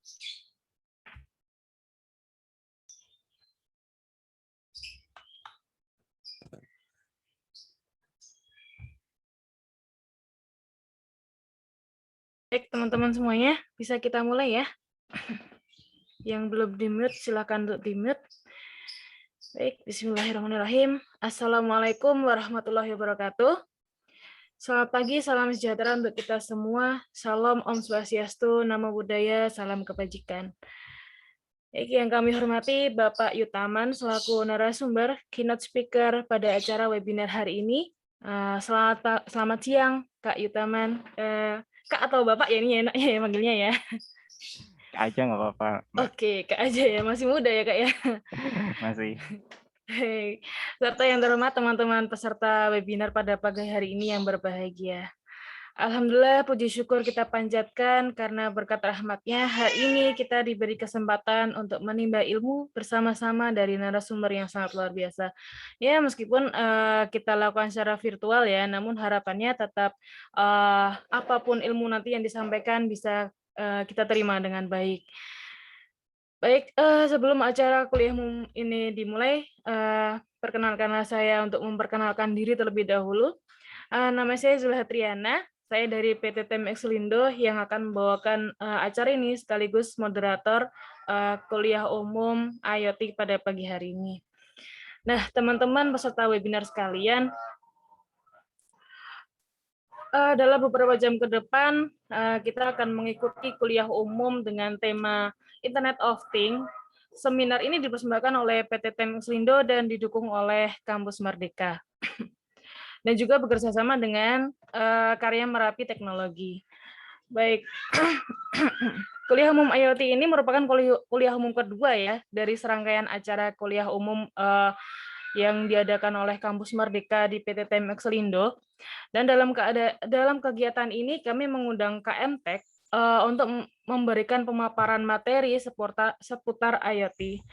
Baik, teman-teman semuanya, bisa kita mulai ya. Yang belum di-mute, silakan untuk di-mute. Baik, bismillahirrahmanirrahim. Assalamualaikum warahmatullahi wabarakatuh. Selamat pagi, salam sejahtera untuk kita semua. Salam Om Swastiastu, Namo Buddhaya, salam kebajikan. Baik, yang kami hormati Bapak Yutaman selaku narasumber, keynote speaker pada acara webinar hari ini. Selamat siang, Kak Yutaman. Kak atau Bapak ya ini enaknya ya manggilnya ya. Kak aja nggak apa-apa, Mbak. Oke, Kak aja ya, masih muda ya Kak ya. Masih. Hei, serta yang terhormat teman-teman peserta webinar pada pagi hari ini yang berbahagia. Alhamdulillah, puji syukur kita panjatkan karena berkat rahmatnya hari ini kita diberi kesempatan untuk menimba ilmu bersama-sama dari narasumber yang sangat luar biasa. Ya, meskipun kita lakukan secara virtual ya, namun harapannya tetap apapun ilmu nanti yang disampaikan bisa kita terima dengan baik. Baik, sebelum acara kuliahmu ini dimulai, perkenalkanlah saya untuk memperkenalkan diri terlebih dahulu. Nama saya Zulha Triana, saya dari PT TEM Exelindo yang akan membawakan acara ini sekaligus moderator kuliah umum IoT pada pagi hari ini. Nah, teman-teman peserta webinar sekalian, dalam beberapa jam ke depan, kita akan mengikuti kuliah umum dengan tema Internet of Things. Seminar ini dipersembahkan oleh PT TEM Exelindo dan didukung oleh Kampus Merdeka. Dan juga bekerjasama dengan Karya Merapi Teknologi. Baik, kuliah umum IoT ini merupakan kuliah umum kedua ya dari serangkaian acara kuliah umum yang diadakan oleh Kampus Merdeka di PT TEM Exelindo. Dan dalam kegiatan ini kami mengundang KMTek untuk memberikan pemaparan materi seputar IoT.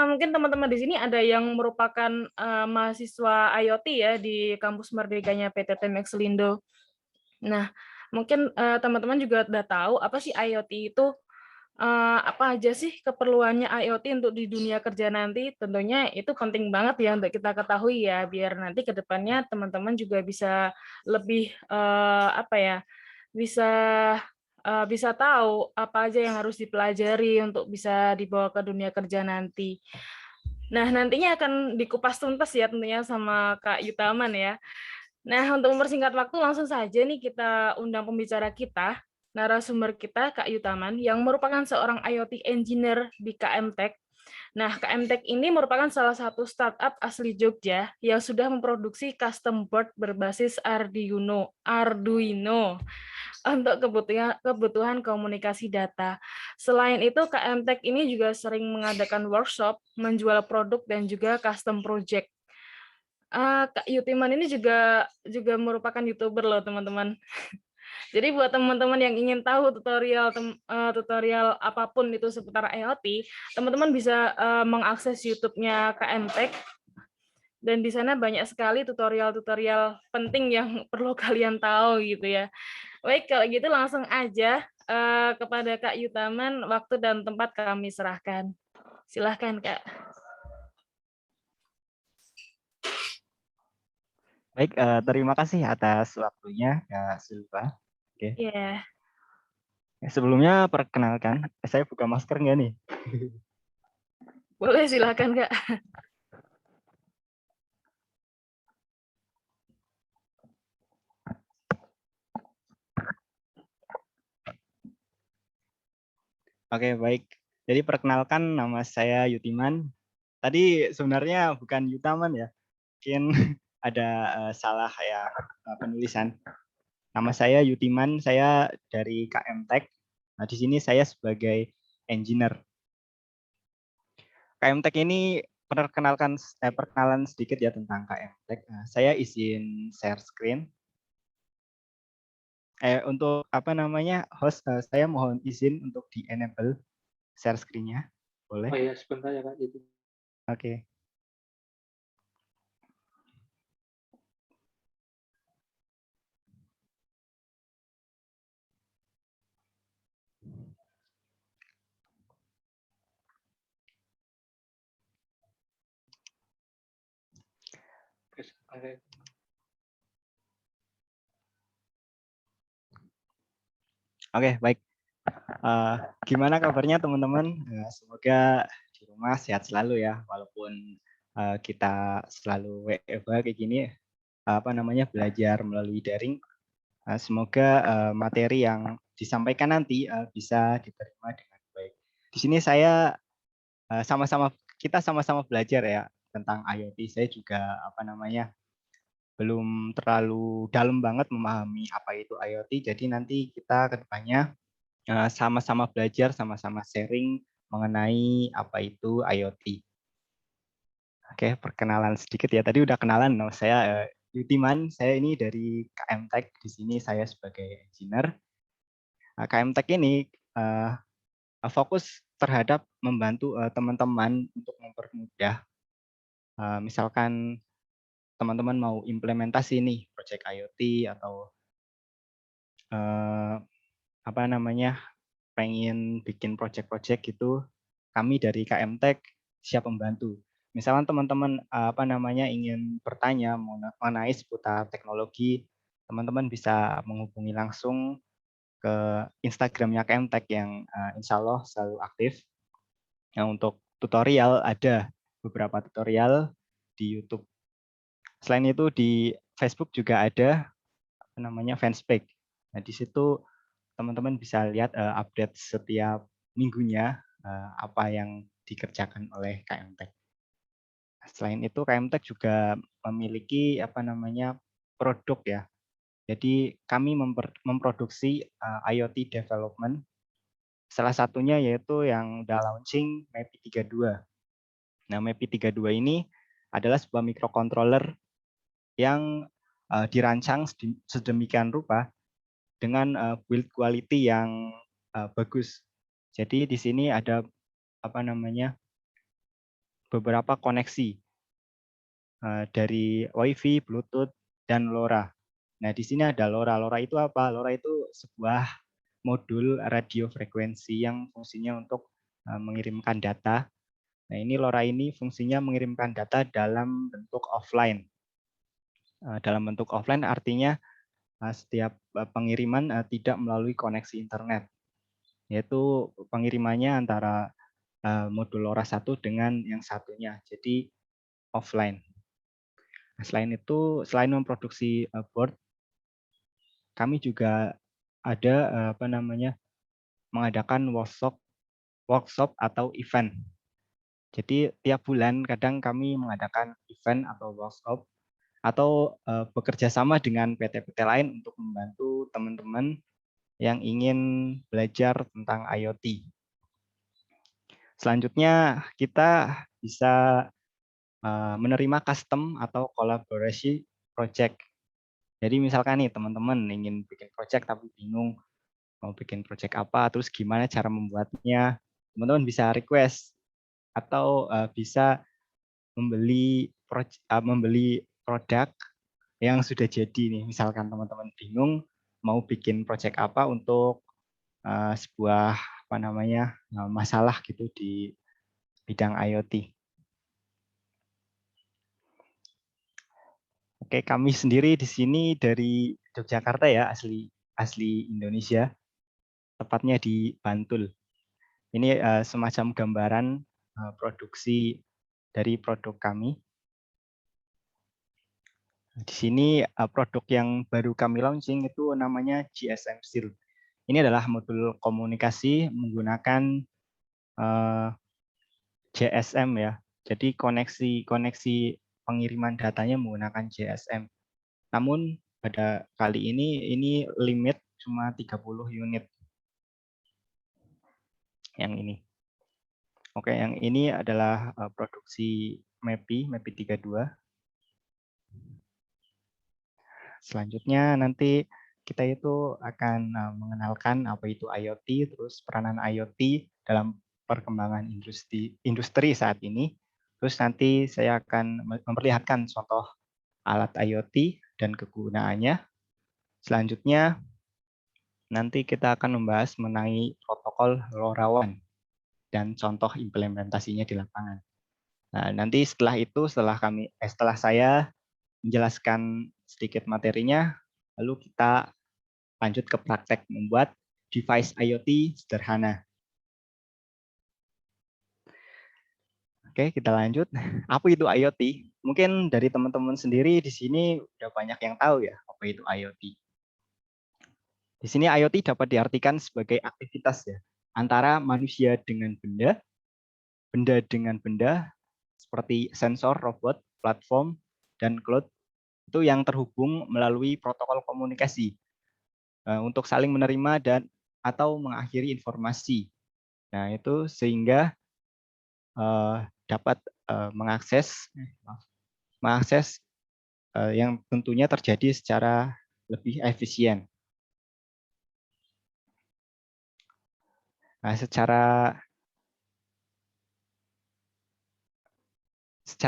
Mungkin teman-teman di sini ada yang merupakan mahasiswa IoT ya di Kampus Merdekanya PT TEM Exelindo. Nah, mungkin teman-teman juga udah tahu apa sih IoT itu, apa aja sih keperluannya IoT untuk di dunia kerja nanti. Tentunya itu penting banget ya untuk kita ketahui ya, biar nanti ke depannya teman-teman juga bisa lebih, apa ya, bisa tahu apa aja yang harus dipelajari untuk bisa dibawa ke dunia kerja nanti. Nah, nantinya akan dikupas tuntas ya tentunya sama Kak Yutaman ya. Nah, untuk mempersingkat waktu langsung saja nih kita undang pembicara kita, narasumber kita Kak Yutaman yang merupakan seorang IoT engineer di KMTek. Nah, KMTek ini merupakan salah satu startup asli Jogja yang sudah memproduksi custom board berbasis Arduino untuk kebutuhan komunikasi data. Selain itu, KMTek ini juga sering mengadakan workshop, menjual produk, dan juga custom project. Kak Yutiman ini juga merupakan YouTuber loh, teman-teman. Jadi buat teman-teman yang ingin tahu tutorial apapun itu seputar IoT, teman-teman bisa mengakses YouTube-nya KMTek, dan di sana banyak sekali tutorial-tutorial penting yang perlu kalian tahu gitu ya. Baik, kalau gitu langsung aja kepada Kak Yutaman, waktu dan tempat kami serahkan. Silahkan, Kak. Baik, terima kasih atas waktunya, Kak Silva. Oke. Iya. Sebelumnya perkenalkan, saya buka masker nggak nih? Boleh, silahkan, Kak. Oke, baik. Jadi perkenalkan, nama saya Yutiman. Tadi sebenarnya bukan Yutaman ya, mungkin ada salah ya penulisan. Nama saya Yutiman, saya dari KMTek. Nah, di sini saya sebagai engineer. KMTek ini perkenalan sedikit ya tentang KMTek. Nah, saya izin share screen. Untuk apa namanya host, saya mohon izin untuk di enable share screen-nya. Boleh? Oh iya, sebentar ya Kak. Itu. Oke. Oke, baik. Gimana kabarnya teman-teman? Semoga di rumah sehat selalu ya, walaupun kita selalu WFH kayak gini, belajar melalui daring. Semoga materi yang disampaikan nanti bisa diterima dengan baik. Di sini kita sama-sama belajar ya tentang IoT. Saya juga belum terlalu dalam banget memahami apa itu IoT. Jadi nanti kita ke depannya sama-sama belajar, sama-sama sharing mengenai apa itu IoT. Oke, perkenalan sedikit ya. Tadi udah kenalan, nama saya Yutiman. Saya ini dari KM Tech. Di sini saya sebagai engineer. KM Tech ini fokus terhadap membantu teman-teman untuk mempermudah. Misalkan teman-teman mau implementasi nih project IoT atau pengen bikin project-project gitu, kami dari KM Tech siap membantu. Misalkan teman-teman ingin bertanya mengenai seputar teknologi, teman-teman bisa menghubungi langsung ke Instagramnya KM Tech yang insya Allah selalu aktif. Nah, untuk tutorial ada beberapa tutorial di YouTube. Selain itu di Facebook juga ada fanspage. Nah, di situ teman-teman bisa lihat update setiap minggunya apa yang dikerjakan oleh KM Tech. Selain itu KM Tech juga memiliki produk ya. Jadi kami memproduksi IoT development. Salah satunya yaitu yang udah launching MAPI 32. Nah, MAPI 32 ini adalah sebuah microcontroller yang dirancang sedemikian rupa dengan build quality yang bagus. Jadi di sini ada beberapa koneksi dari WiFi, Bluetooth, dan LoRa. Nah, di sini ada LoRa. LoRa itu apa? LoRa itu sebuah modul radio frekuensi yang fungsinya untuk mengirimkan data. Nah, ini LoRa ini fungsinya mengirimkan data dalam bentuk offline. Dalam bentuk offline artinya setiap pengiriman tidak melalui koneksi internet, yaitu pengirimannya antara modul LoRa satu dengan yang satunya, jadi offline. Nah, selain memproduksi board, kami juga ada mengadakan workshop atau event. Jadi tiap bulan kadang kami mengadakan event atau workshop atau bekerja sama dengan PT-PT lain untuk membantu teman-teman yang ingin belajar tentang IoT. Selanjutnya kita bisa menerima custom atau kolaborasi project. Jadi misalkan nih teman-teman ingin bikin project tapi bingung mau bikin project apa, terus gimana cara membuatnya, teman-teman bisa request atau bisa membeli produk yang sudah jadi nih. Misalkan teman-teman bingung mau bikin project apa untuk sebuah masalah gitu di bidang IoT. Oke, kami sendiri di sini dari Yogyakarta ya, asli Indonesia, tepatnya di Bantul. Ini semacam gambaran produksi dari produk kami. Di sini produk yang baru kami launching itu namanya GSM Shield. Ini adalah modul komunikasi menggunakan GSM ya. Jadi koneksi pengiriman datanya menggunakan GSM. Namun pada kali ini limit cuma 30 unit. Yang ini. Oke, yang ini adalah produksi MAPI 32. Selanjutnya nanti kita itu akan mengenalkan apa itu IoT, terus peranan IoT dalam perkembangan industri saat ini. Terus nanti saya akan memperlihatkan contoh alat IoT dan kegunaannya. Selanjutnya nanti kita akan membahas mengenai protokol LoRaWAN dan contoh implementasinya di lapangan. Nah, nanti setelah itu, setelah saya menjelaskan sedikit materinya, lalu kita lanjut ke praktek membuat device IoT sederhana. Oke, kita lanjut. Apa itu IoT? Mungkin dari teman-teman sendiri di sini udah banyak yang tahu ya apa itu IoT. Di sini IoT dapat diartikan sebagai aktivitas ya antara manusia dengan benda, benda dengan benda seperti sensor, robot, platform, dan cloud itu yang terhubung melalui protokol komunikasi untuk saling menerima dan atau mengakhiri informasi. Nah, itu sehingga dapat mengakses yang tentunya terjadi secara lebih efisien. Nah, secara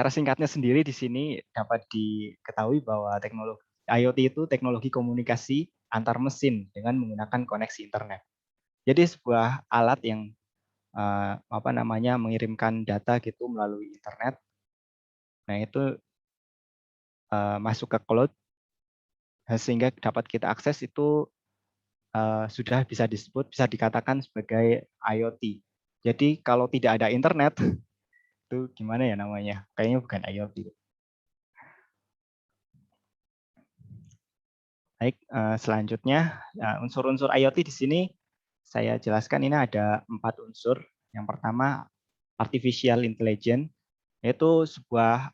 singkatnya sendiri di sini dapat diketahui bahwa teknologi IoT itu teknologi komunikasi antar mesin dengan menggunakan koneksi internet. Jadi sebuah alat yang mengirimkan data gitu melalui internet. Nah, itu masuk ke cloud sehingga dapat kita akses itu sudah bisa dikatakan sebagai IoT. Jadi kalau tidak ada internet itu gimana ya namanya? Kayaknya bukan IoT. Baik, selanjutnya unsur-unsur IoT di sini saya jelaskan ini ada 4 unsur. Yang pertama artificial intelligence, yaitu sebuah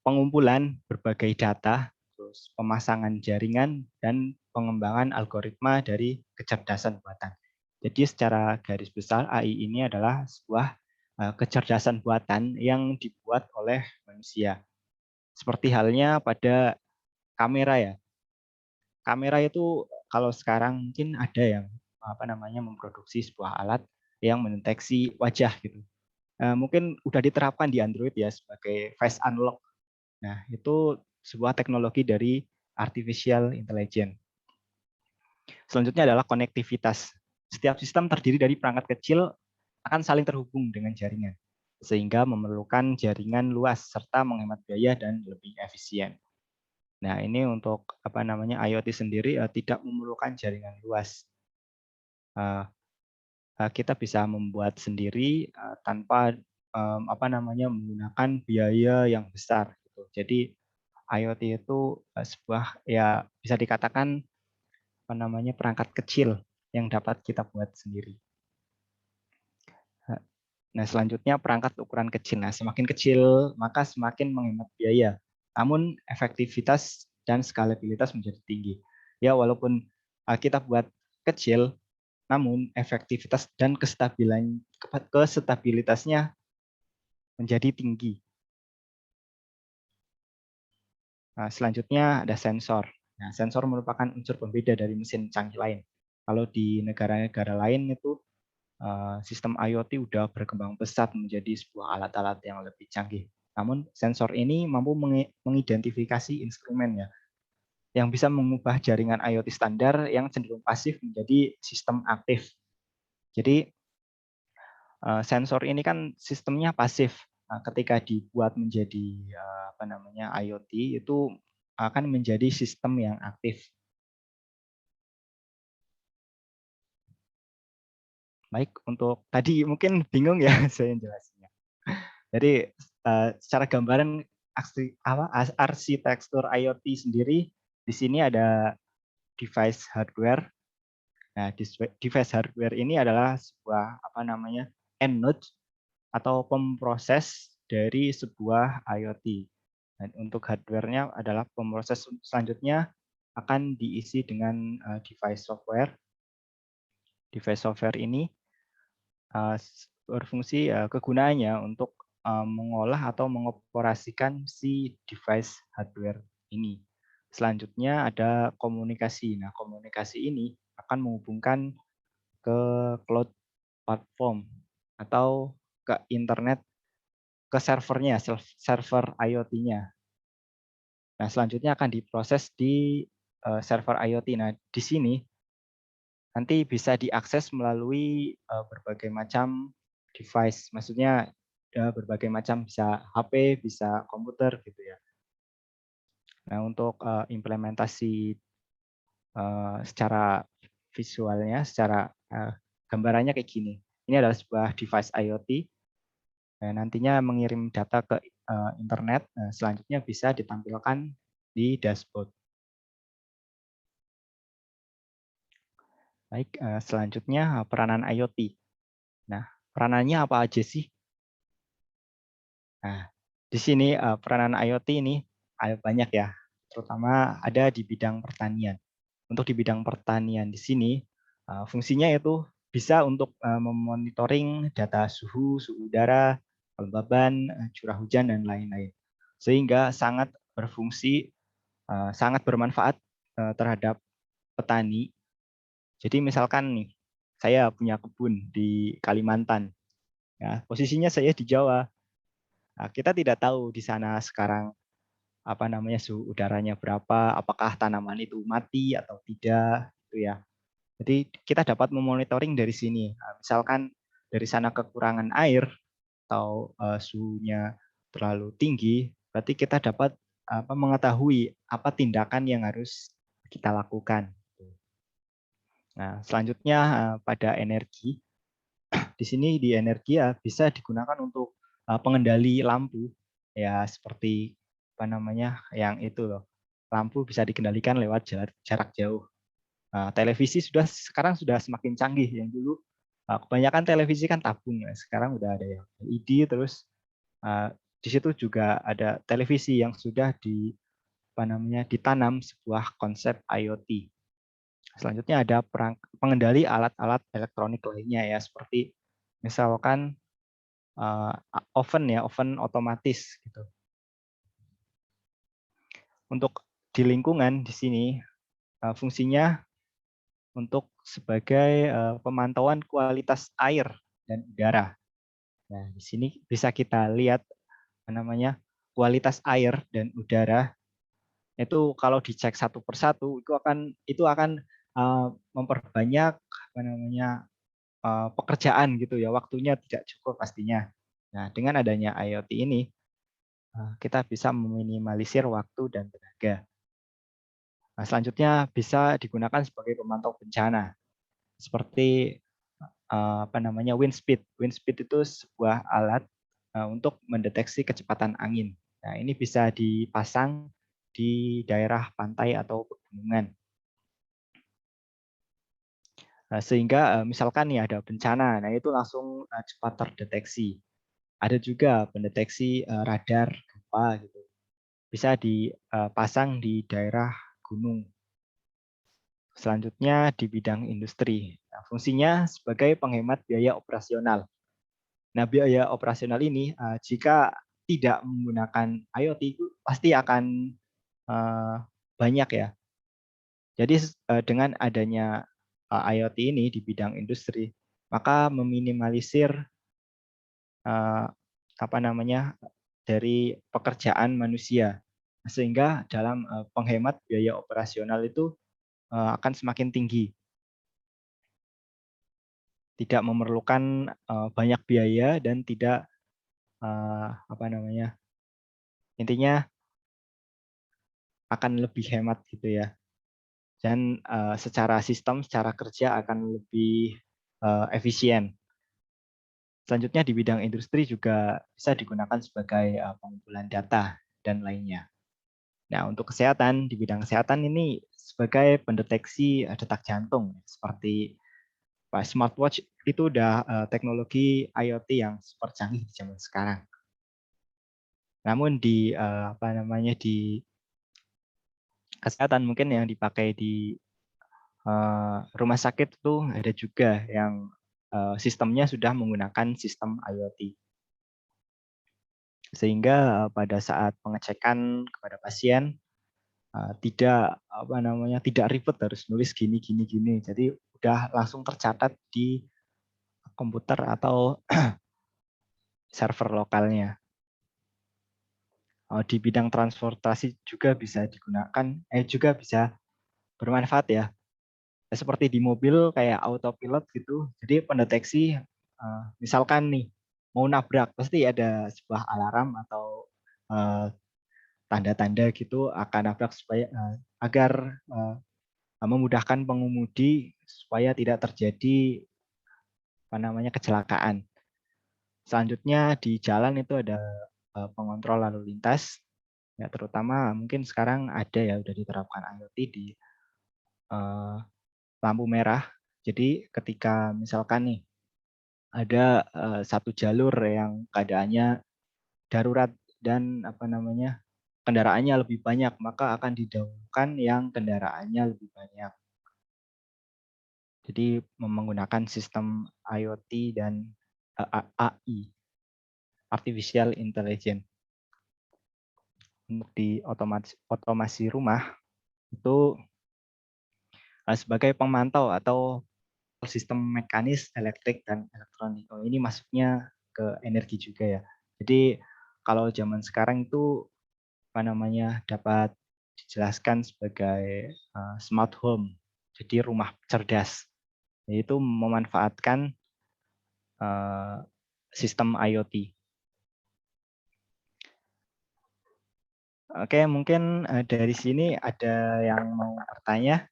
pengumpulan berbagai data, terus pemasangan jaringan dan pengembangan algoritma dari kecerdasan buatan. Jadi secara garis besar AI ini adalah sebuah kecerdasan buatan yang dibuat oleh manusia. Seperti halnya pada kamera ya. Kamera itu kalau sekarang mungkin ada yang memproduksi sebuah alat yang mendeteksi wajah gitu. Mungkin udah diterapkan di Android ya sebagai face unlock. Nah, itu sebuah teknologi dari artificial intelligence. Selanjutnya adalah konektivitas. Setiap sistem terdiri dari perangkat kecil akan saling terhubung dengan jaringan, sehingga memerlukan jaringan luas serta menghemat biaya dan lebih efisien. Nah, ini untuk IoT sendiri tidak memerlukan jaringan luas. Kita bisa membuat sendiri tanpa menggunakan biaya yang besar. Gitu. Jadi IoT itu sebuah ya bisa dikatakan perangkat kecil yang dapat kita buat sendiri. Nah, selanjutnya perangkat ukuran kecil. Nah, semakin kecil maka semakin menghemat biaya. Namun efektivitas dan skalabilitas menjadi tinggi. Ya, walaupun kita buat kecil, namun efektivitas dan kestabilitasnya menjadi tinggi. Nah, selanjutnya ada sensor. Nah, sensor merupakan unsur pembeda dari mesin canggih lain. Kalau di negara-negara lain itu sistem IoT udah berkembang pesat menjadi sebuah alat-alat yang lebih canggih. Namun sensor ini mampu mengidentifikasi instrumen ya, yang bisa mengubah jaringan IoT standar yang cenderung pasif menjadi sistem aktif. Jadi sensor ini kan sistemnya pasif. Ketika dibuat menjadi IoT itu akan menjadi sistem yang aktif. Baik, untuk tadi mungkin bingung ya saya jelasinnya. Jadi secara gambaran arsitektur IoT sendiri di sini ada device hardware. Nah, device hardware ini adalah sebuah end node atau pemproses dari sebuah IoT. Dan untuk hardware-nya adalah pemproses selanjutnya akan diisi dengan device software. Device software ini berfungsi kegunaannya untuk mengolah atau mengoperasikan si device hardware ini. Selanjutnya ada komunikasi. Nah, komunikasi ini akan menghubungkan ke cloud platform atau ke internet, ke servernya, server IoT-nya. Nah, selanjutnya akan diproses di server IoT. Nah, di sini nanti bisa diakses melalui berbagai macam device. Maksudnya berbagai macam, bisa HP, bisa komputer gitu ya. Nah, untuk implementasi secara visualnya, secara gambarannya kayak gini. Ini adalah sebuah device IoT, nantinya mengirim data ke internet, selanjutnya bisa ditampilkan di dashboard. Baik, selanjutnya peranan IoT. Nah, peranannya apa aja sih? Nah, di sini peranan IoT ini ada banyak ya, terutama ada di bidang pertanian. Untuk di bidang pertanian di sini, fungsinya itu bisa untuk memonitoring data suhu, suhu udara, kelembaban, curah hujan, dan lain-lain. Sehingga sangat berfungsi, sangat bermanfaat terhadap petani. Jadi misalkan nih, saya punya kebun di Kalimantan. Ya, posisinya saya di Jawa. Nah, kita tidak tahu di sana sekarang apa namanya suhu udaranya berapa, apakah tanaman itu mati atau tidak, gitu ya. Jadi kita dapat memonitoring dari sini. Nah, misalkan dari sana kekurangan air atau suhunya terlalu tinggi, berarti kita dapat mengetahui apa tindakan yang harus kita lakukan. Nah, selanjutnya pada energi. Di sini di energi ya bisa digunakan untuk pengendali lampu, ya seperti apa namanya yang itu loh. Lampu bisa dikendalikan lewat jarak jauh. Televisi sekarang sudah semakin canggih. Yang dulu kebanyakan televisi kan tabung ya. Sekarang udah ada yang LED, terus di situ juga ada televisi yang sudah ditanam sebuah konsep IoT. Selanjutnya ada pengendali alat-alat elektronik lainnya ya, seperti misalkan oven otomatis gitu. Untuk di lingkungan di sini fungsinya untuk sebagai pemantauan kualitas air dan udara. Nah, di sini bisa kita lihat namanya kualitas air dan udara itu kalau dicek satu persatu itu akan memperbanyak pekerjaan gitu ya, waktunya tidak cukup pastinya. Nah, dengan adanya IoT ini kita bisa meminimalisir waktu dan tenaga. Nah, selanjutnya bisa digunakan sebagai pemantau bencana seperti wind speed. Wind speed itu sebuah alat untuk mendeteksi kecepatan angin. Nah, ini bisa dipasang di daerah pantai atau pegunungan. Nah, sehingga misalkan nih ada bencana, nah itu langsung cepat terdeteksi. Ada juga pendeteksi radar gempa gitu. Bisa dipasang di daerah gunung. Selanjutnya di bidang industri. Nah, fungsinya sebagai penghemat biaya operasional. Nah, biaya operasional ini jika tidak menggunakan IoT itu pasti akan banyak ya. Jadi dengan adanya IoT ini di bidang industri, maka meminimalisir dari pekerjaan manusia, sehingga dalam penghemat biaya operasional itu akan semakin tinggi. Tidak memerlukan banyak biaya dan tidak intinya akan lebih hemat gitu ya. Dan secara sistem, secara kerja akan lebih efisien. Selanjutnya di bidang industri juga bisa digunakan sebagai pengumpulan data dan lainnya. Nah, untuk kesehatan, di bidang kesehatan ini sebagai pendeteksi detak jantung, seperti smartwatch itu udah teknologi IoT yang super canggih di zaman sekarang. Namun di kesehatan mungkin yang dipakai di rumah sakit itu ada juga yang sistemnya sudah menggunakan sistem IoT. Sehingga pada saat pengecekan kepada pasien tidak ribet harus nulis gini gini gini. Jadi udah langsung tercatat di komputer atau server lokalnya. Di bidang transportasi juga bisa digunakan, juga bisa bermanfaat ya. Seperti di mobil kayak autopilot gitu. Jadi pendeteksi misalkan nih mau nabrak, pasti ada sebuah alarm atau tanda-tanda gitu akan nabrak supaya agar memudahkan pengemudi supaya tidak terjadi kecelakaan. Selanjutnya di jalan itu ada pengontrol lalu lintas, ya terutama mungkin sekarang ada ya udah diterapkan IoT di lampu merah. Jadi ketika misalkan nih ada satu jalur yang keadaannya darurat dan kendaraannya lebih banyak, maka akan didahulukan yang kendaraannya lebih banyak. Jadi menggunakan sistem IoT dan AI, Artificial Intelligence. Untuk di otomasi rumah itu sebagai pemantau atau sistem mekanis, elektrik, dan elektronik. Oh, ini masuknya ke energi juga ya. Jadi kalau zaman sekarang itu dapat dijelaskan sebagai smart home, jadi rumah cerdas, yaitu memanfaatkan sistem IoT. Oke, mungkin dari sini ada yang mau bertanya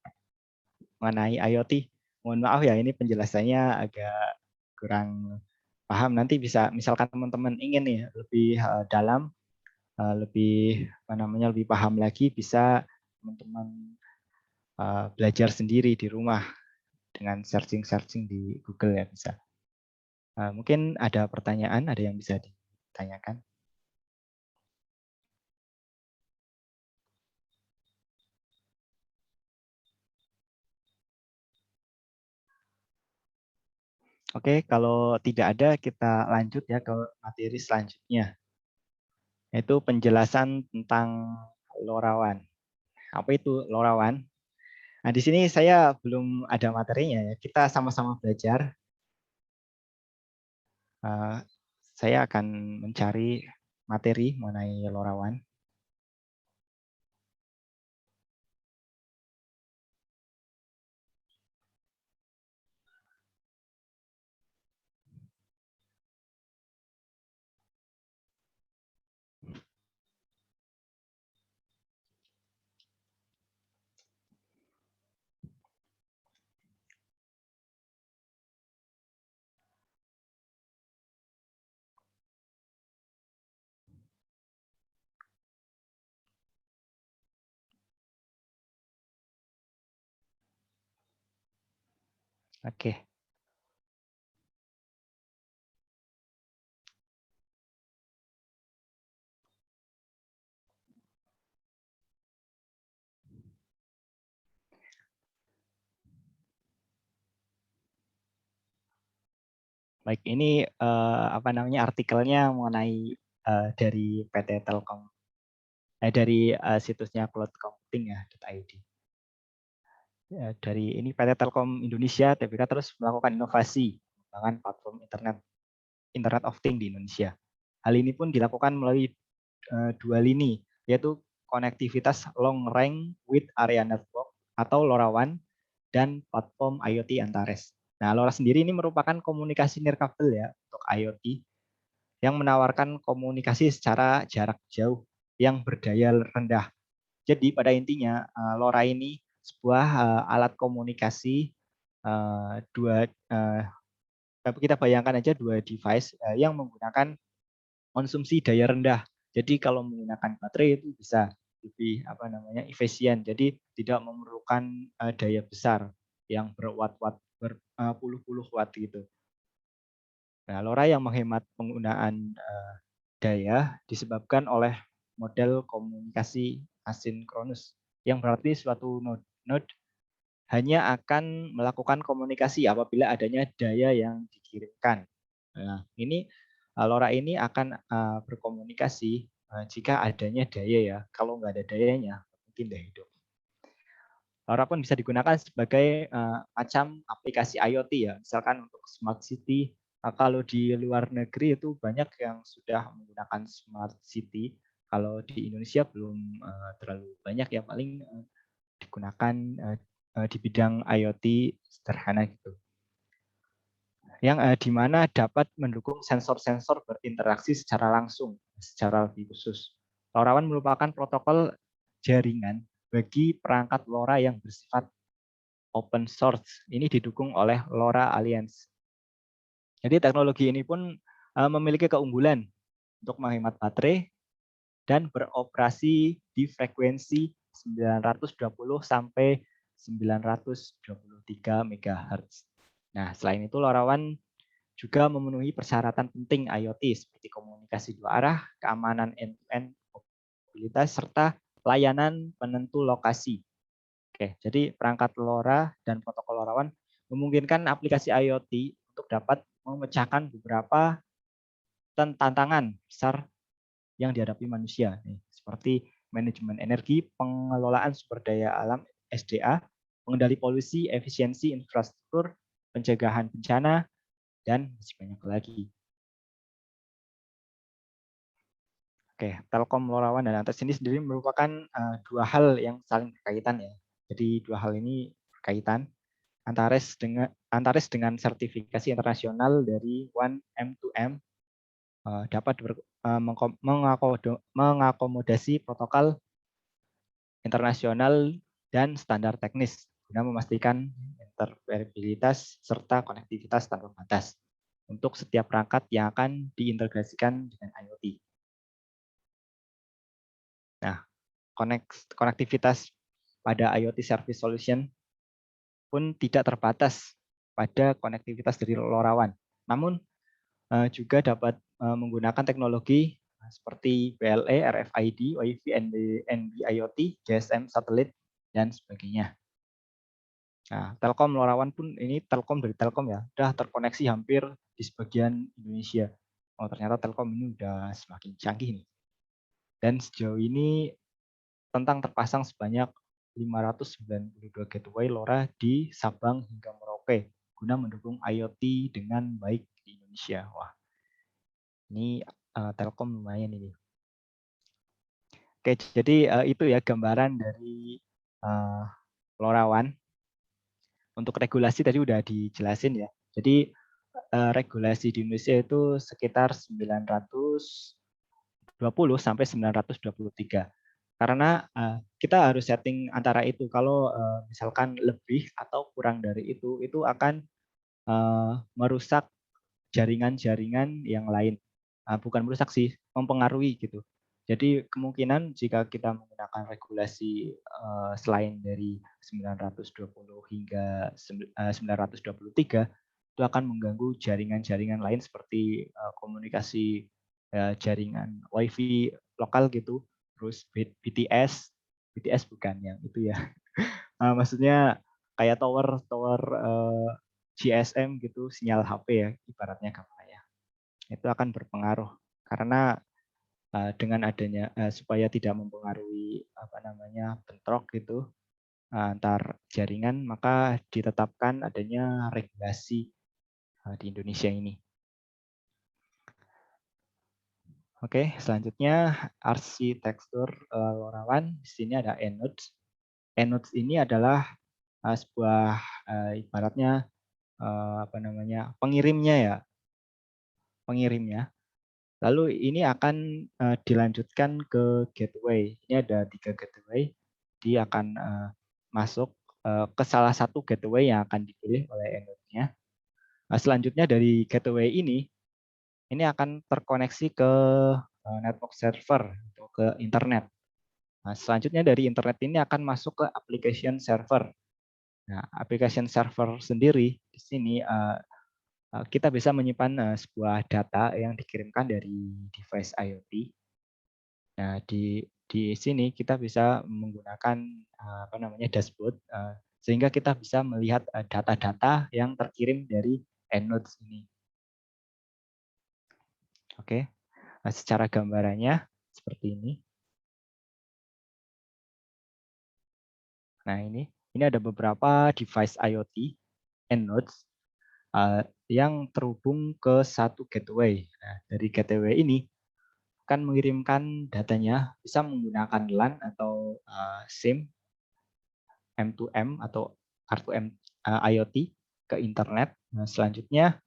mengenai IoT. Mohon maaf ya, ini penjelasannya agak kurang paham. Nanti bisa, misalkan teman-teman ingin nih lebih dalam, lebih lebih paham lagi, bisa teman-teman belajar sendiri di rumah dengan searching-searching di Google ya bisa. Mungkin ada pertanyaan, ada yang bisa ditanyakan. Oke, kalau tidak ada kita lanjut ya ke materi selanjutnya, yaitu penjelasan tentang LoRaWAN. Apa itu LoRaWAN? Nah, di sini saya belum ada materinya ya. Kita sama-sama belajar. Saya akan mencari materi mengenai LoRaWAN. Oke. Baik, ini artikelnya mengenai dari PT Telkom, dari situsnya cloudcomputing ya .id. Ya, dari ini PT Telkom Indonesia TBK terus melakukan inovasi pengembangan platform Internet of Things di Indonesia. Hal ini pun dilakukan melalui dua lini, yaitu konektivitas long range with area network atau LoRaWAN dan platform IoT Antares. Nah, LoRa sendiri ini merupakan komunikasi nirkabel ya untuk IoT yang menawarkan komunikasi secara jarak jauh yang berdaya rendah. Jadi pada intinya LoRa ini sebuah alat komunikasi kita bayangkan aja dua device yang menggunakan konsumsi daya rendah. Jadi kalau menggunakan baterai itu bisa lebih efisien. Jadi tidak memerlukan daya besar yang berwatt-watt, berpuluh-puluh watt gitu. Nah, LoRa yang menghemat penggunaan daya disebabkan oleh model komunikasi asinkronus, yang berarti suatu node hanya akan melakukan komunikasi apabila adanya daya yang dikirimkan. Nah, ini LoRa ini akan berkomunikasi jika adanya daya ya. Kalau nggak ada dayanya, mungkin tidak hidup. LoRa pun bisa digunakan sebagai macam aplikasi IoT ya, misalkan untuk smart city. Kalau di luar negeri itu banyak yang sudah menggunakan smart city. Kalau di Indonesia belum terlalu banyak ya, paling digunakan di bidang IoT sederhana gitu. yang di mana dapat mendukung sensor-sensor berinteraksi secara langsung, secara lebih khusus. LoRaWAN merupakan protokol jaringan bagi perangkat LoRa yang bersifat open source. Ini didukung oleh LoRa Alliance. Jadi teknologi ini pun memiliki keunggulan untuk menghemat baterai dan beroperasi di frekuensi 920 sampai 923 MHz. Nah, selain itu LoRaWAN juga memenuhi persyaratan penting IoT seperti komunikasi dua arah, keamanan end-to-end, mobilitas, serta layanan penentu lokasi. Oke, jadi perangkat LoRa dan protokol LoRaWAN memungkinkan aplikasi IoT untuk dapat memecahkan beberapa tantangan besar yang dihadapi manusia, seperti manajemen energi, pengelolaan sumber daya alam SDA, pengendali polusi, efisiensi infrastruktur, pencegahan bencana, dan masih banyak lagi. Oke, Telkom, LoRaWAN, dan Antares ini sendiri merupakan dua hal yang saling berkaitan ya. Jadi dua hal ini berkaitan. Antares dengan sertifikasi internasional dari 1M2M dapat mengakomodasi protokol internasional dan standar teknis guna memastikan interoperabilitas serta konektivitas tanpa batas untuk setiap perangkat yang akan diintegrasikan dengan IoT. Nah, konektivitas pada IoT Service Solution pun tidak terbatas pada konektivitas dari LoRaWAN, namun juga dapat menggunakan teknologi seperti BLE, RFID, Wi-Fi, NB-IoT, GSM, satelit, dan sebagainya. Nah, Telkom, LoRaWAN pun ini Telkom dari Telkom ya, sudah terkoneksi hampir di sebagian Indonesia. Oh, ternyata Telkom ini udah semakin canggih nih. Dan sejauh ini tentang terpasang sebanyak 592 gateway LoRa di Sabang hingga Merauke guna mendukung IoT dengan baik di Indonesia. Wah, ini Telkom lumayan ini. Oke, jadi itu ya gambaran dari LoRaWAN. Untuk regulasi tadi udah dijelasin ya. Jadi regulasi di Indonesia itu sekitar 920 sampai 923. Karena kita harus setting antara itu. Kalau misalkan lebih atau kurang dari itu akan merusak jaringan-jaringan yang lain. Bukan merusak sih, mempengaruhi gitu. Jadi kemungkinan jika kita menggunakan regulasi selain dari 920 hingga 923 itu akan mengganggu jaringan-jaringan lain seperti komunikasi jaringan Wi-Fi lokal gitu, terus BTS bukan yang itu ya. Maksudnya kayak tower GSM gitu, sinyal HP ya ibaratnya ya. Itu akan berpengaruh karena dengan adanya supaya tidak mempengaruhi bentrok gitu antar jaringan, maka ditetapkan adanya regulasi di Indonesia ini. Oke, selanjutnya arsitektur LoRaWAN. Di sini ada eNodes. eNodes ini adalah sebuah ibaratnya pengirimnya. Lalu ini akan dilanjutkan ke gateway. Ini ada 3 gateway. Dia akan masuk ke salah satu gateway yang akan dipilih oleh eNodes-nya. Nah, selanjutnya dari gateway ini akan terkoneksi ke network server atau ke internet. Nah, selanjutnya dari internet ini akan masuk ke application server. Nah, application server sendiri di sini kita bisa menyimpan sebuah data yang dikirimkan dari device IoT. Nah, di sini kita bisa menggunakan dashboard sehingga kita bisa melihat data-data yang terkirim dari eNodes ini. Oke. Nah, secara gambarannya seperti ini. Nah, ini ada beberapa device IoT eNodes yang terhubung ke satu gateway. Nah, dari gateway ini akan mengirimkan datanya bisa menggunakan LAN atau SIM, M2M atau R2M IoT ke internet. Nah, selanjutnya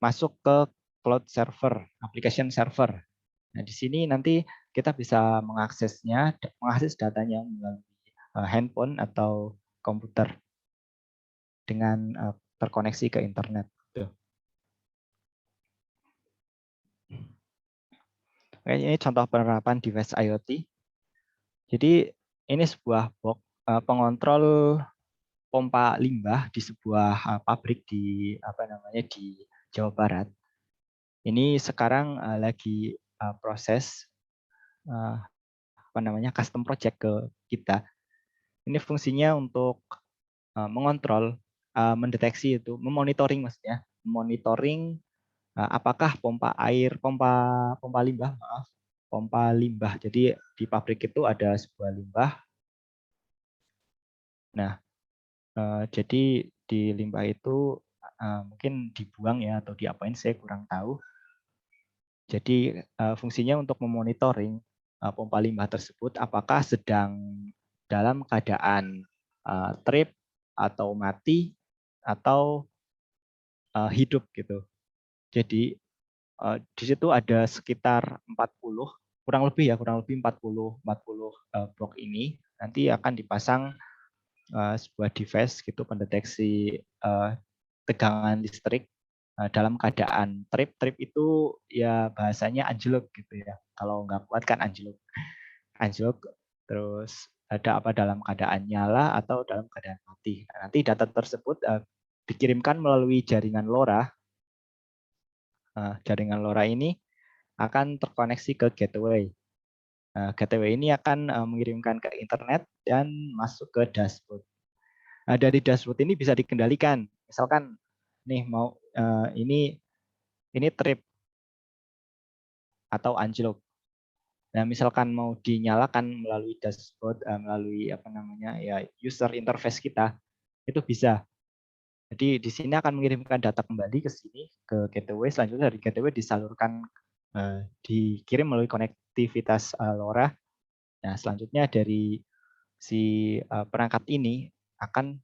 masuk ke cloud server, application server. Nah, di sini nanti kita bisa mengakses datanya melalui handphone atau komputer dengan terkoneksi ke internet. Tuh. Oke, ini contoh penerapan device IoT. Jadi ini sebuah box pengontrol pompa limbah di sebuah pabrik di di Jawa Barat. Ini sekarang lagi proses custom project ke kita. Ini fungsinya untuk mengontrol, mendeteksi itu, memonitoring maksudnya, memonitoring apakah pompa limbah, pompa limbah. Jadi di pabrik itu ada sebuah limbah. Nah, jadi di limbah itu mungkin dibuang ya atau diapain saya kurang tahu. Jadi fungsinya untuk memonitoring pompa limbah tersebut apakah sedang dalam keadaan trip atau mati atau hidup gitu. Jadi di situ ada sekitar 40 kurang lebih 40 blok ini nanti akan dipasang sebuah device gitu pendeteksi tegangan listrik dalam keadaan trip itu ya bahasanya anjlok gitu ya. Kalau nggak kuat kan anjlok terus ada apa dalam keadaan nyala atau dalam keadaan mati. Nah, nanti data tersebut dikirimkan melalui jaringan LoRa. Jaringan LoRa ini akan terkoneksi ke gateway. Gateway ini akan mengirimkan ke internet dan masuk ke dashboard. Dari dashboard ini bisa dikendalikan. Misalkan nih mau ini trip atau anjlok. Nah, misalkan mau dinyalakan melalui dashboard, melalui ya user interface kita, itu bisa. Jadi di sini akan mengirimkan data kembali ke sini ke gateway. Selanjutnya dari gateway disalurkan, dikirim melalui konektivitas LoRa. Nah, selanjutnya dari si perangkat ini akan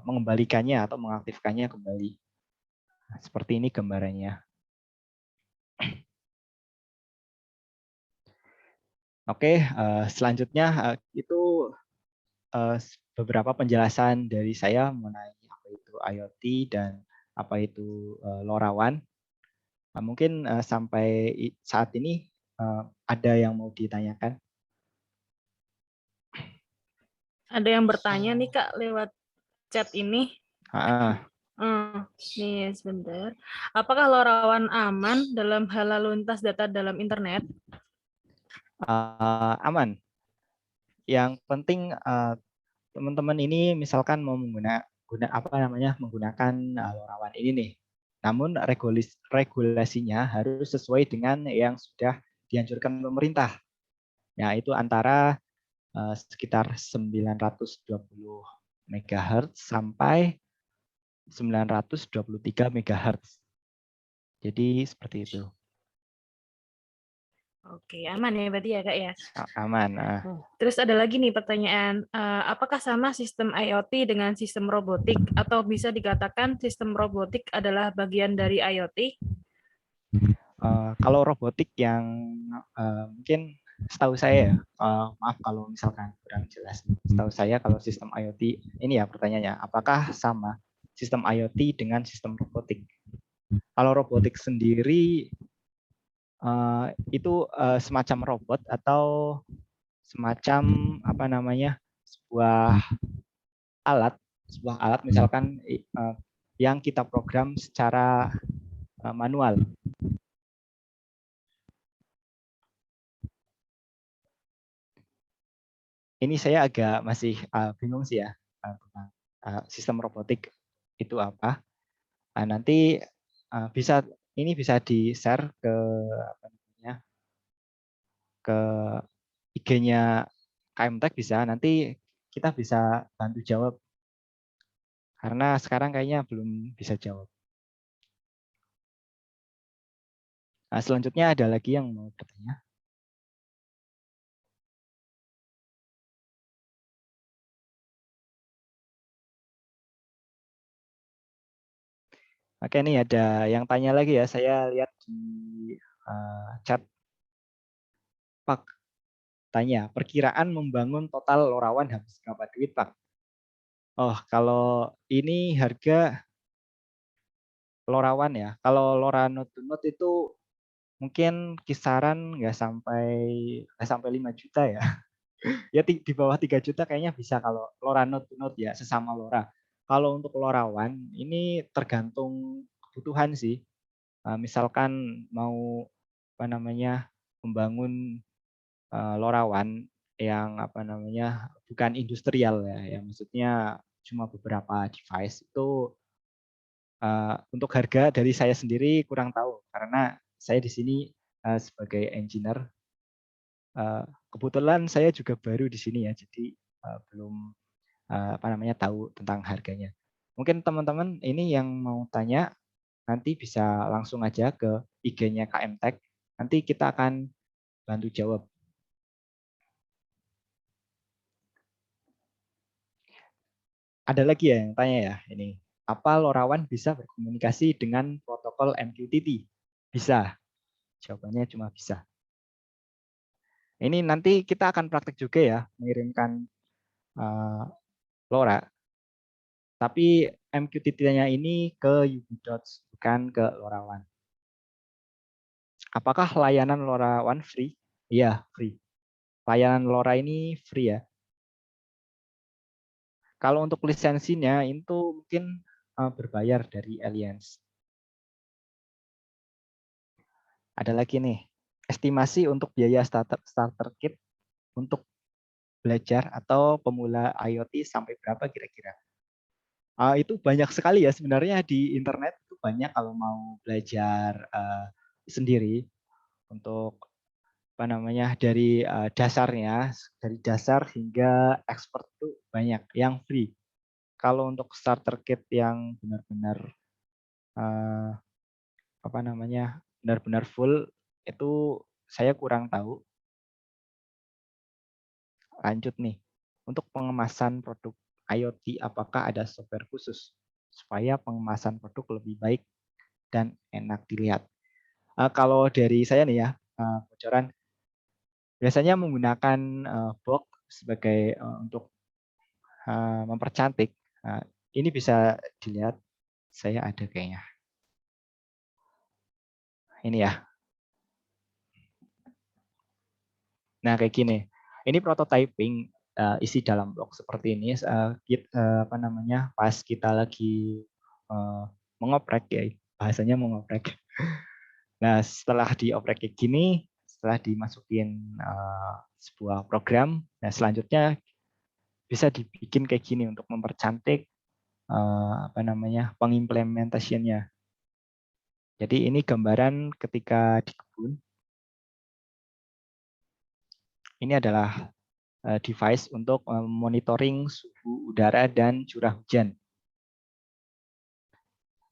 mengembalikannya atau mengaktifkannya kembali. Nah, seperti ini gambarannya. Oke, selanjutnya itu beberapa penjelasan dari saya mengenai apa itu IoT dan apa itu LoRaWAN. Mungkin sampai saat ini ada yang mau ditanyakan? Ada yang bertanya nih Kak lewat chat ini. Nih sebentar. Apakah LoRaWAN aman dalam hal lalu lintas data dalam internet? Aman. Yang penting teman-teman ini misalkan mau menggunakan LoRaWAN ini nih. Namun regulasinya harus sesuai dengan yang sudah dianjurkan pemerintah. Ya, itu antara sekitar 920 MHz sampai 923 MHz. Jadi seperti itu. Oke, aman ya berarti ya Kak ya? Aman. Terus ada lagi nih pertanyaan, apakah sama sistem IoT dengan sistem robotik atau bisa dikatakan sistem robotik adalah bagian dari IoT? Kalau robotik yang mungkin setahu saya, maaf kalau misalkan kurang jelas. Setahu saya kalau sistem IoT ini ya pertanyaannya, apakah sama sistem IoT dengan sistem robotik? Kalau robotik sendiri itu semacam robot atau semacam sebuah alat misalkan yang kita program secara manual. Ini saya agak masih bingung sih ya tentang sistem robotik itu apa. Nanti bisa di-share ke IG-nya KMTech bisa. Nanti kita bisa bantu jawab. Karena sekarang kayaknya belum bisa jawab. Selanjutnya ada lagi yang mau bertanya? Oke, nih ada yang tanya lagi ya. Saya lihat di chat. Pak, tanya, perkiraan membangun total LoRaWAN habis berapa duit, Pak? Oh, kalau ini harga LoRaWAN ya. Kalau LoRa Node to Node itu mungkin kisaran nggak sampai 5 juta ya. Ya di bawah 3 juta kayaknya bisa kalau LoRa Node to Node ya, sesama LoRa. Kalau untuk LoRaWAN ini tergantung kebutuhan sih. Misalkan mau apa namanya membangun LoRaWAN yang apa namanya bukan industrial ya, yang maksudnya cuma beberapa device itu untuk harga dari saya sendiri kurang tahu karena saya di sini sebagai engineer. Kebetulan saya juga baru di sini ya, jadi belum apa namanya tahu tentang harganya. Mungkin teman-teman ini yang mau tanya nanti bisa langsung aja ke IG-nya KM Tech. Nanti kita akan bantu jawab. Ada lagi ya yang tanya ya ini. Apa LoRaWAN bisa berkomunikasi dengan protokol MQTT? Bisa. Jawabannya cuma bisa. Ini nanti kita akan praktek juga ya, mengirimkan LoRa. Tapi MQTT-nya ini ke UbiDots, bukan ke LoRaWAN. Apakah layanan LoRaWAN free? Iya, free. Layanan LoRa ini free ya. Kalau untuk lisensinya itu mungkin berbayar dari Allianz. Ada lagi nih, estimasi untuk biaya starter kit untuk belajar atau pemula IoT sampai berapa kira-kira? Itu banyak sekali ya sebenarnya di internet itu banyak kalau mau belajar sendiri untuk apa namanya dari dasarnya dari dasar hingga expert itu banyak yang free. Kalau untuk starter kit yang benar-benar apa namanya benar-benar full itu saya kurang tahu. Lanjut nih, untuk pengemasan produk IoT apakah ada software khusus supaya pengemasan produk lebih baik dan enak dilihat? Kalau dari saya nih ya, bocoran biasanya menggunakan box sebagai untuk mempercantik. Ini bisa dilihat, saya ada kayaknya. Ini ya. Nah kayak gini. Ini prototyping isi dalam box seperti ini. Apa namanya? Pas kita lagi mengoprek ya, bahasanya mengoprek. Nah setelah dioprek kayak gini, setelah dimasukin sebuah program, nah selanjutnya bisa dibikin kayak gini untuk mempercantik apa namanya pengimplementasiannya. Jadi ini gambaran ketika di kebun. Ini adalah device untuk monitoring suhu udara dan curah hujan.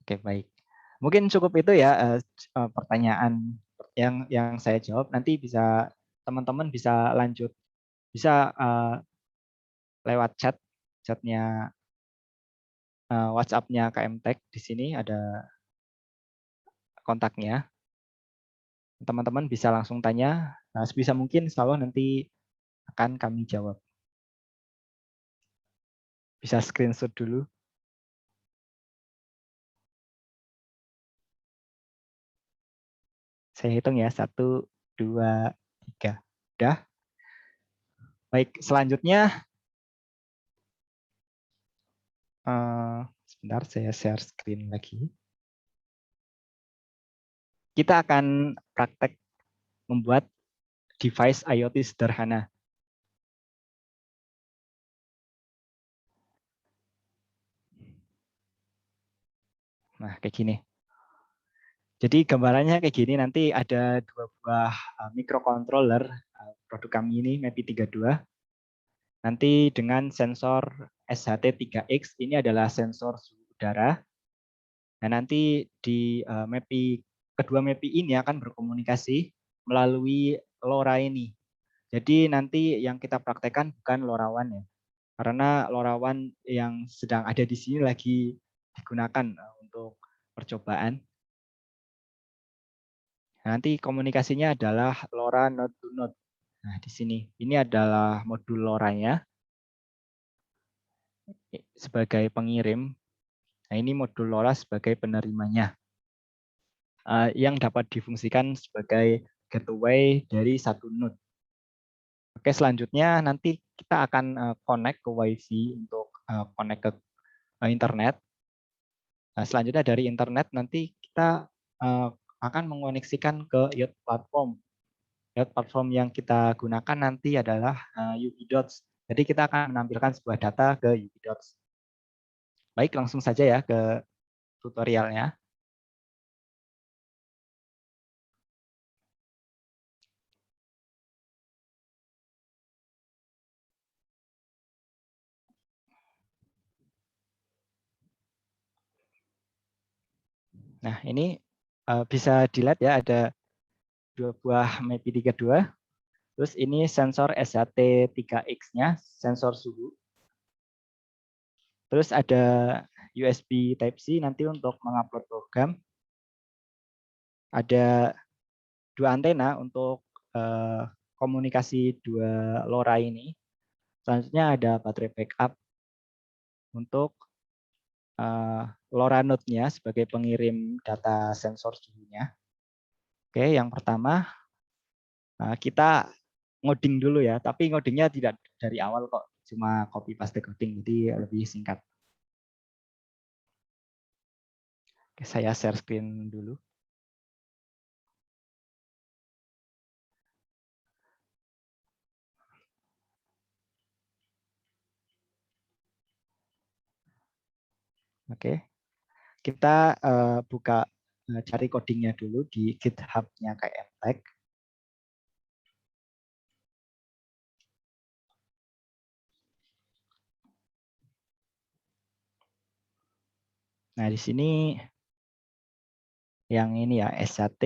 Oke, baik. Mungkin cukup itu ya pertanyaan yang saya jawab. Nanti bisa teman-teman bisa lanjut, bisa lewat chatnya WhatsApp-nya KM Tech. Di sini ada kontaknya. Teman-teman bisa langsung tanya. Nah, sebisa mungkin insya Allah nanti akan kami jawab. Bisa screenshot dulu. Saya hitung ya, 1, 2, 3. Udah. Baik, selanjutnya sebentar saya share screen lagi. Kita akan praktek membuat device IoT sederhana. Nah, kayak gini. Jadi gambarannya kayak gini, nanti ada 2 buah microcontroller produk kami ini MAPI 32. Nanti dengan sensor SHT3X, ini adalah sensor suhu udara. Nah, nanti di kedua MAPI ini akan berkomunikasi melalui LoRa ini. Jadi nanti yang kita praktekkan bukan LoRaWAN ya. Karena LoRaWAN yang sedang ada di sini lagi digunakan untuk percobaan. Nanti komunikasinya adalah LoRa node to node. Nah, di sini ini adalah modul LoRa-nya sebagai pengirim. Nah, ini modul LoRa sebagai penerimanya yang dapat difungsikan sebagai gateway dari satu node. Oke, selanjutnya nanti kita akan connect ke WiFi untuk connect ke internet. Nah, selanjutnya dari internet nanti kita akan mengoneksikan ke IoT platform. IoT platform yang kita gunakan nanti adalah UbiDots. Jadi kita akan menampilkan sebuah data ke UbiDots. Baik, langsung saja ya ke tutorialnya. Nah, ini bisa dilihat ya ada dua buah MIPI 32. Terus ini sensor SHT3X-nya, sensor suhu. Terus ada USB Type-C nanti untuk mengupload program. Ada dua antena untuk komunikasi dua LoRa ini. Selanjutnya ada baterai backup untuk LoRa node-nya sebagai pengirim data sensor suhunya. Oke, yang pertama kita ngoding dulu ya, tapi ngodingnya tidak dari awal kok, cuma copy paste coding, jadi lebih singkat. Oke, saya share screen dulu. Oke, kita buka cari codingnya dulu di GitHub-nya KMTech. Nah, di sini yang ini ya, SHT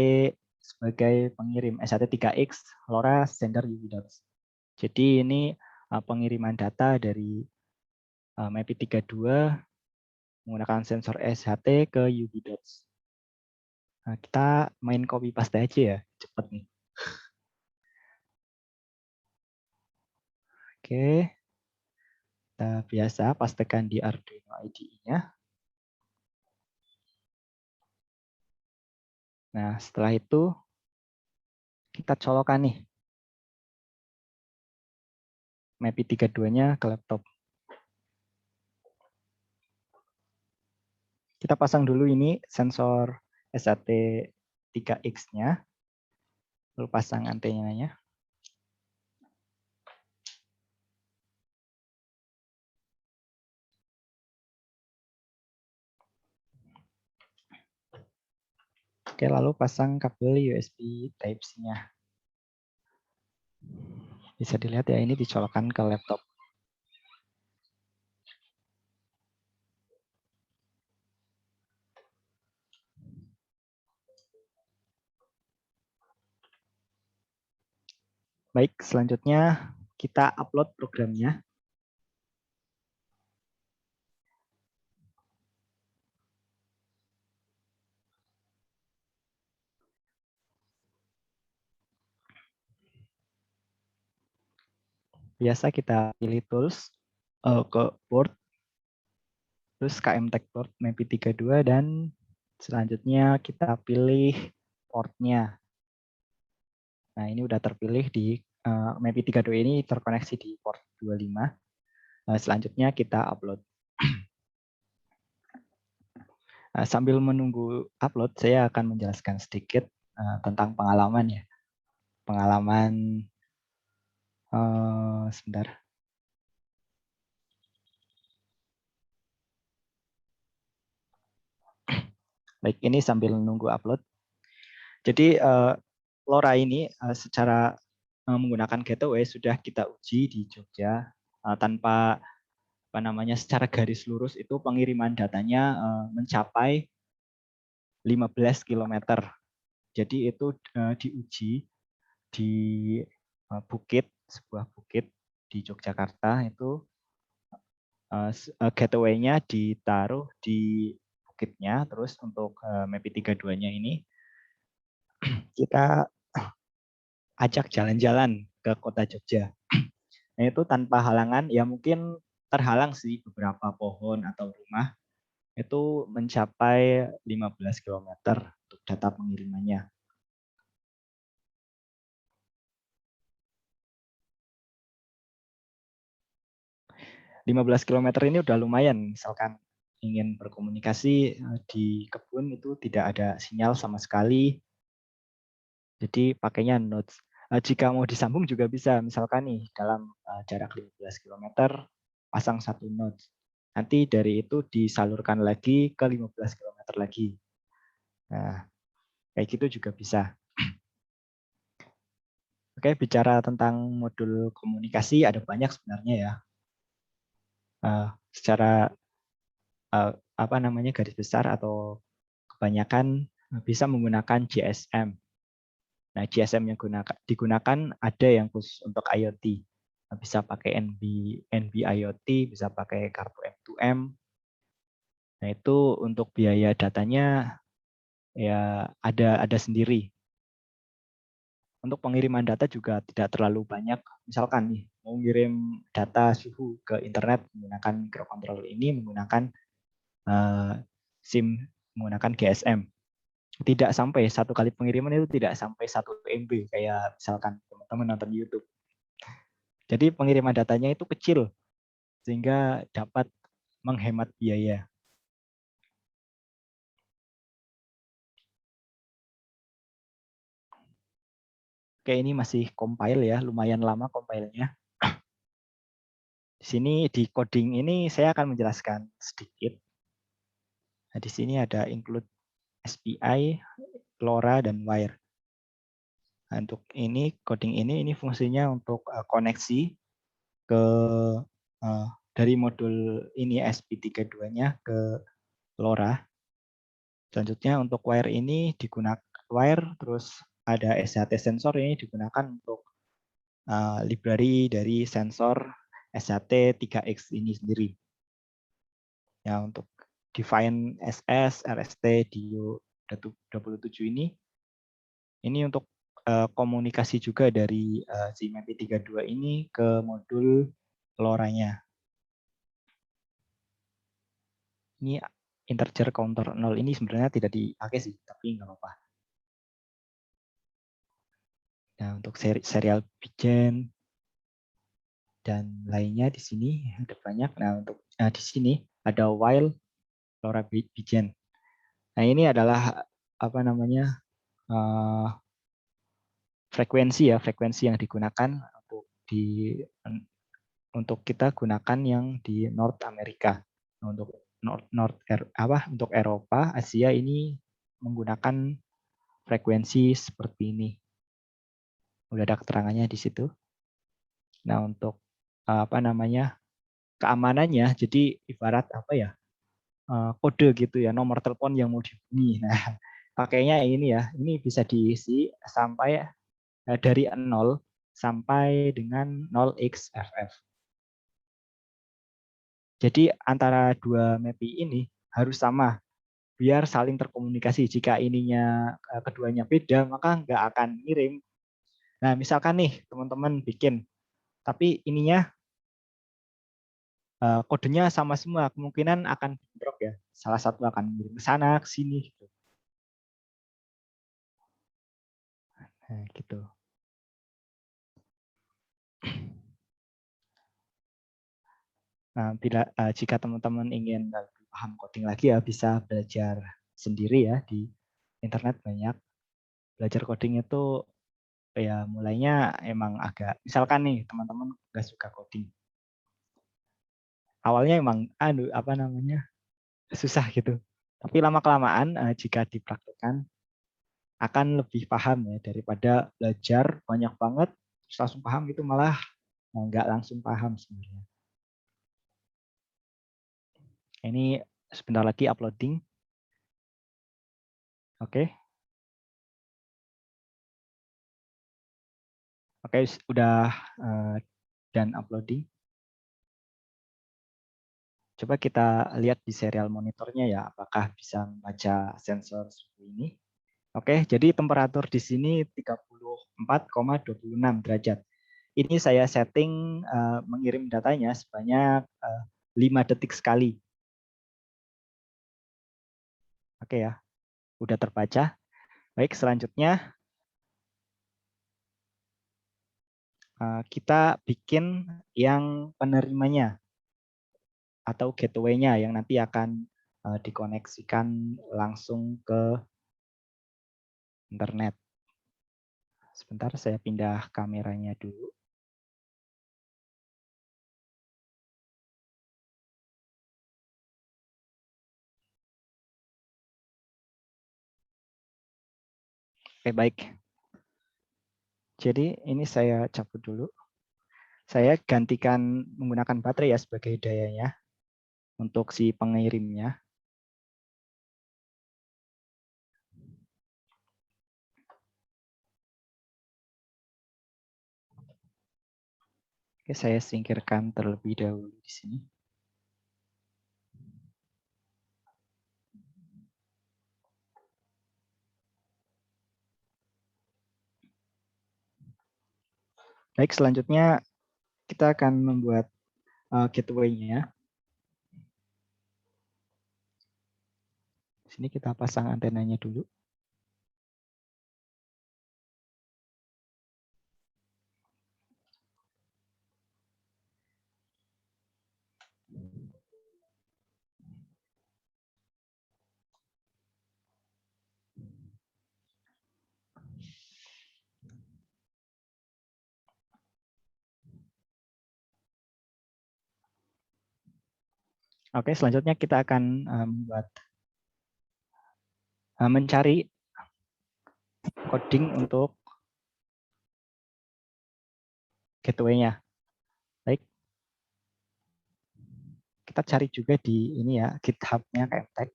sebagai pengirim, SHT3X LoRa Sender UbiDots. Jadi ini pengiriman data dari MIPI 32 menggunakan sensor SHT ke UbiDots. Nah, kita main copy paste aja ya, cepet nih. Oke, kita biasa pastekan di Arduino IDE-nya. Nah, setelah itu kita colokan nih MIPI 32-nya ke laptop. Kita pasang dulu ini sensor SHT3X-nya, lalu pasang antenanya. Oke, lalu pasang kabel USB Type-C-nya. Bisa dilihat ya, ini dicolokkan ke laptop. Baik, selanjutnya kita upload programnya. Biasa kita pilih tools ke board, terus KMTech board MIPI 32, dan selanjutnya kita pilih portnya. Nah, ini udah terpilih di MIPI 32 ini terkoneksi di port 25. Selanjutnya kita upload. Sambil menunggu upload, saya akan menjelaskan sedikit tentang pengalaman ya. Pengalaman sebentar. Baik, ini sambil menunggu upload. Jadi LoRa ini secara menggunakan gateway sudah kita uji di Jogja tanpa secara garis lurus itu pengiriman datanya mencapai 15 km. Jadi itu diuji di sebuah bukit di Yogyakarta itu gateway-nya ditaruh di kitnya. Terus untuk MAPI 32-nya ini kita ajak jalan-jalan ke kota Jogja. Nah itu tanpa halangan, ya mungkin terhalang sih beberapa pohon atau rumah, itu mencapai 15 km untuk data pengirimannya. 15 km ini udah lumayan, misalkan ingin berkomunikasi di kebun itu tidak ada sinyal sama sekali, jadi pakainya notes. Jika mau disambung juga bisa, misalkan nih dalam jarak 15 km pasang satu notes. Nanti dari itu disalurkan lagi ke 15 km lagi. Nah, kayak gitu juga bisa. Oke, bicara tentang modul komunikasi ada banyak sebenarnya ya. Secara apa namanya garis besar atau kebanyakan bisa menggunakan GSM. Nah, GSM yang digunakan ada yang khusus untuk IoT. Bisa pakai NB IoT, bisa pakai kartu M2M. Nah, itu untuk biaya datanya ya ada sendiri. Untuk pengiriman data juga tidak terlalu banyak. Misalkan nih, mau ngirim data suhu ke internet menggunakan microcontroller ini menggunakan SIM menggunakan GSM. Tidak sampai satu kali pengiriman itu tidak sampai 1 MB kayak misalkan teman-teman nonton YouTube. Jadi pengiriman datanya itu kecil sehingga dapat menghemat biaya. Oke, ini masih compile ya, lumayan lama compile-nya. Di sini di coding ini saya akan menjelaskan sedikit. Nah, di sini ada include SPI, LoRa, dan wire. Nah, untuk ini coding ini fungsinya untuk koneksi ke dari modul ini SP32-nya ke LoRa. Selanjutnya untuk wire ini digunakan wire, terus ada SHT sensor ini digunakan untuk library dari sensor SHT3X ini sendiri. Ya, untuk define SS, RST, DIO 27 ini untuk komunikasi juga dari si MAPI32 ini ke modul LoRa-nya. Ini integer counter 0 ini sebenarnya tidak dipakai sih, tapi nggak apa-apa. Nah, untuk serial bigen dan lainnya di sini ada banyak. Nah, untuk di sini ada while LoRa bigen. Nah, ini adalah apa namanya frekuensi yang digunakan untuk kita gunakan yang di North America. Nah, untuk Eropa, Asia ini menggunakan frekuensi seperti ini. Udah ada keterangannya di situ. Nah, untuk apa namanya keamanannya, jadi ibarat apa ya kode gitu ya, nomor telepon yang mau dihubungi. Nah, pakainya ini ya, ini bisa diisi sampai dari 0 sampai dengan 0xFF. Jadi antara dua MAPI ini harus sama biar saling terkomunikasi. Jika ininya keduanya beda, maka nggak akan ngirim. Nah, misalkan nih teman-teman bikin, tapi ininya kodenya sama semua, kemungkinan akan bentrok ya. Salah satu akan ngirim ke sana, ke sini. Gitu. Nah, gitu. Nah, jika teman-teman ingin paham coding lagi ya bisa belajar sendiri ya di internet banyak. Belajar coding itu ya mulainya emang agak, misalkan nih teman-teman nggak suka coding. Awalnya emang apa namanya susah gitu. Tapi lama-kelamaan jika dipraktekkan akan lebih paham ya daripada belajar banyak banget terus langsung paham gitu malah nggak langsung paham sebenarnya. Ini sebentar lagi uploading. Oke. Oke, udah dan uploading. Coba kita lihat di serial monitornya ya, apakah bisa membaca sensor suhu ini. Oke, jadi temperatur di sini 34,26 derajat. Ini saya setting mengirim datanya sebanyak 5 detik sekali. Oke ya, udah terbaca. Baik, selanjutnya kita bikin yang penerimanya atau gateway-nya yang nanti akan dikoneksikan langsung ke internet. Sebentar, saya pindah kameranya dulu. Oke, baik. Jadi ini saya cabut dulu. Saya gantikan menggunakan baterai ya sebagai dayanya untuk si pengirimnya. Oke, saya singkirkan terlebih dahulu di sini. Baik, selanjutnya kita akan membuat gateway-nya. Di sini kita pasang antenanya dulu. Oke, selanjutnya kita akan mencari coding untuk gateway-nya. Baik, kita cari juga di ini ya, GitHub-nya KMTech.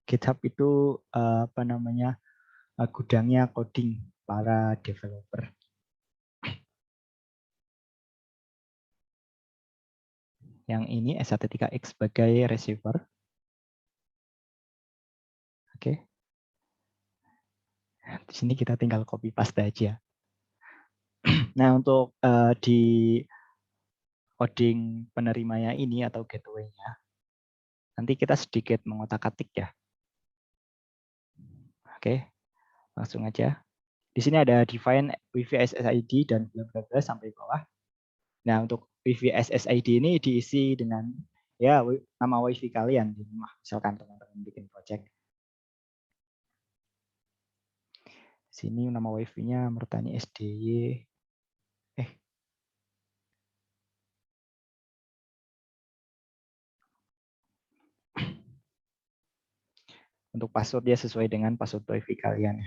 GitHub itu apa namanya, gudangnya coding para developer. Yang ini S13X sebagai receiver. Oke. Di sini kita tinggal copy paste aja. Nah, untuk di coding penerimanya ini atau gateway-nya, nanti kita sedikit mengotak-atik ya. Oke, langsung aja. Di sini ada define Wi-Fi SSID dan bla bla bla sampai bawah. Nah, untuk Wi-Fi SSID ini diisi dengan ya nama Wi-Fi kalian di rumah. Misalkan teman-teman bikin project. Sini nama Wi-Fi-nya Mertani SDY. Untuk password dia sesuai dengan password Wi-Fi kalian.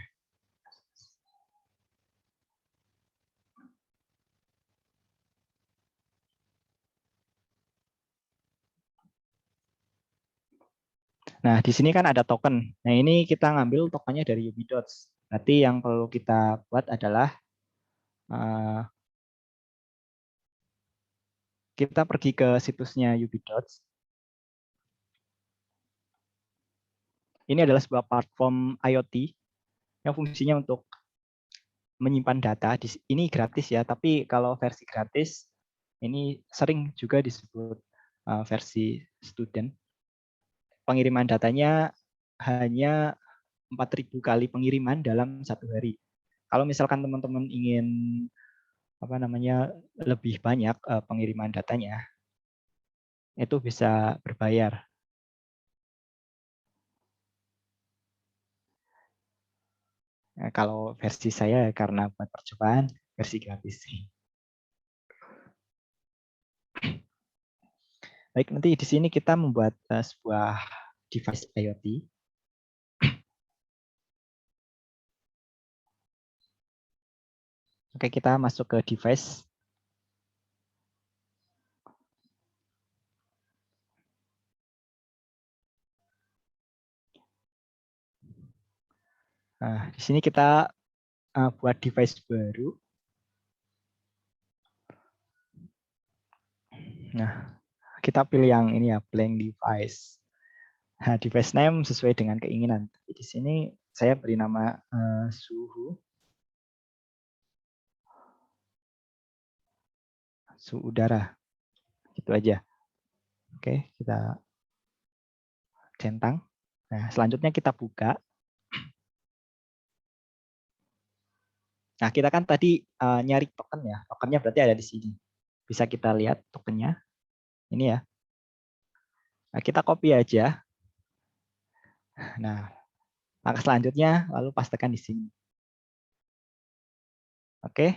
Nah, di sini kan ada token. Nah, ini kita ngambil tokennya dari Ubidots. Berarti yang perlu kita buat adalah kita pergi ke situsnya Ubidots. Ini adalah sebuah platform IoT yang fungsinya untuk menyimpan data. Ini gratis ya, tapi kalau versi gratis ini sering juga disebut versi student. Pengiriman datanya hanya 4.000 kali pengiriman dalam satu hari. Kalau misalkan teman-teman ingin apa namanya lebih banyak pengiriman datanya, itu bisa berbayar. Nah, kalau versi saya karena buat percobaan versi gratis sih. Baik, nanti di sini kita membuat sebuah device IoT. Oke, kita masuk ke device. Nah, di sini kita buat device baru. Nah, kita pilih yang ini ya, blank device. Nah, device name sesuai dengan keinginan. Di sini saya beri nama suhu udara. Gitu aja. Oke, kita centang. Nah, selanjutnya kita buka. Nah, kita kan tadi nyari token ya. Tokennya berarti ada di sini. Bisa kita lihat tokennya. Ini ya. Nah, kita copy aja. Nah, langkah selanjutnya lalu pastekan di sini. Oke.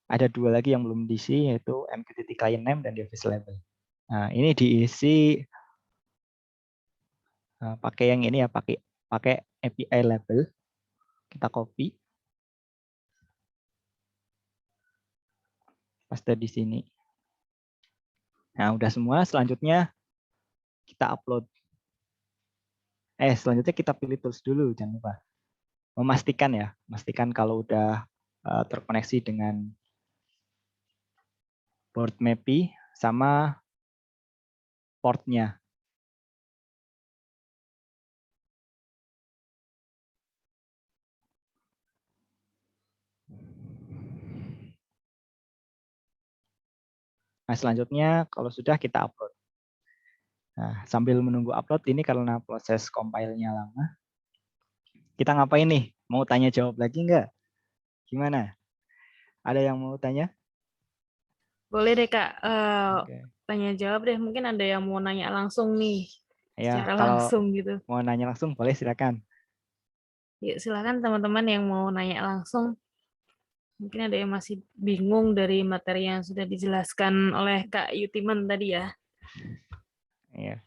Ada dua lagi yang belum diisi, yaitu MQTT client name dan device label. Nah, ini diisi pakai yang ini ya, pakai API label. Kita copy. Paste di sini. Nah, udah semua. Selanjutnya kita upload. Selanjutnya kita pilih tools dulu, jangan lupa. Memastikan ya, memastikan kalau udah terkoneksi dengan board MAPI sama portnya. Nah, selanjutnya kalau sudah kita upload. Nah, sambil menunggu upload ini karena proses compile-nya lama, kita ngapain nih? Mau tanya jawab lagi nggak? Gimana? Ada yang mau tanya? Boleh deh Kak, Oke. tanya jawab deh. Mungkin ada yang mau nanya langsung nih, Ya, secara kalau langsung gitu. mau nanya langsung boleh silakan. Yuk silakan teman-teman yang mau nanya langsung. Mungkin ada yang masih bingung dari materi yang sudah dijelaskan oleh Kak Yutiman tadi ya. Iya.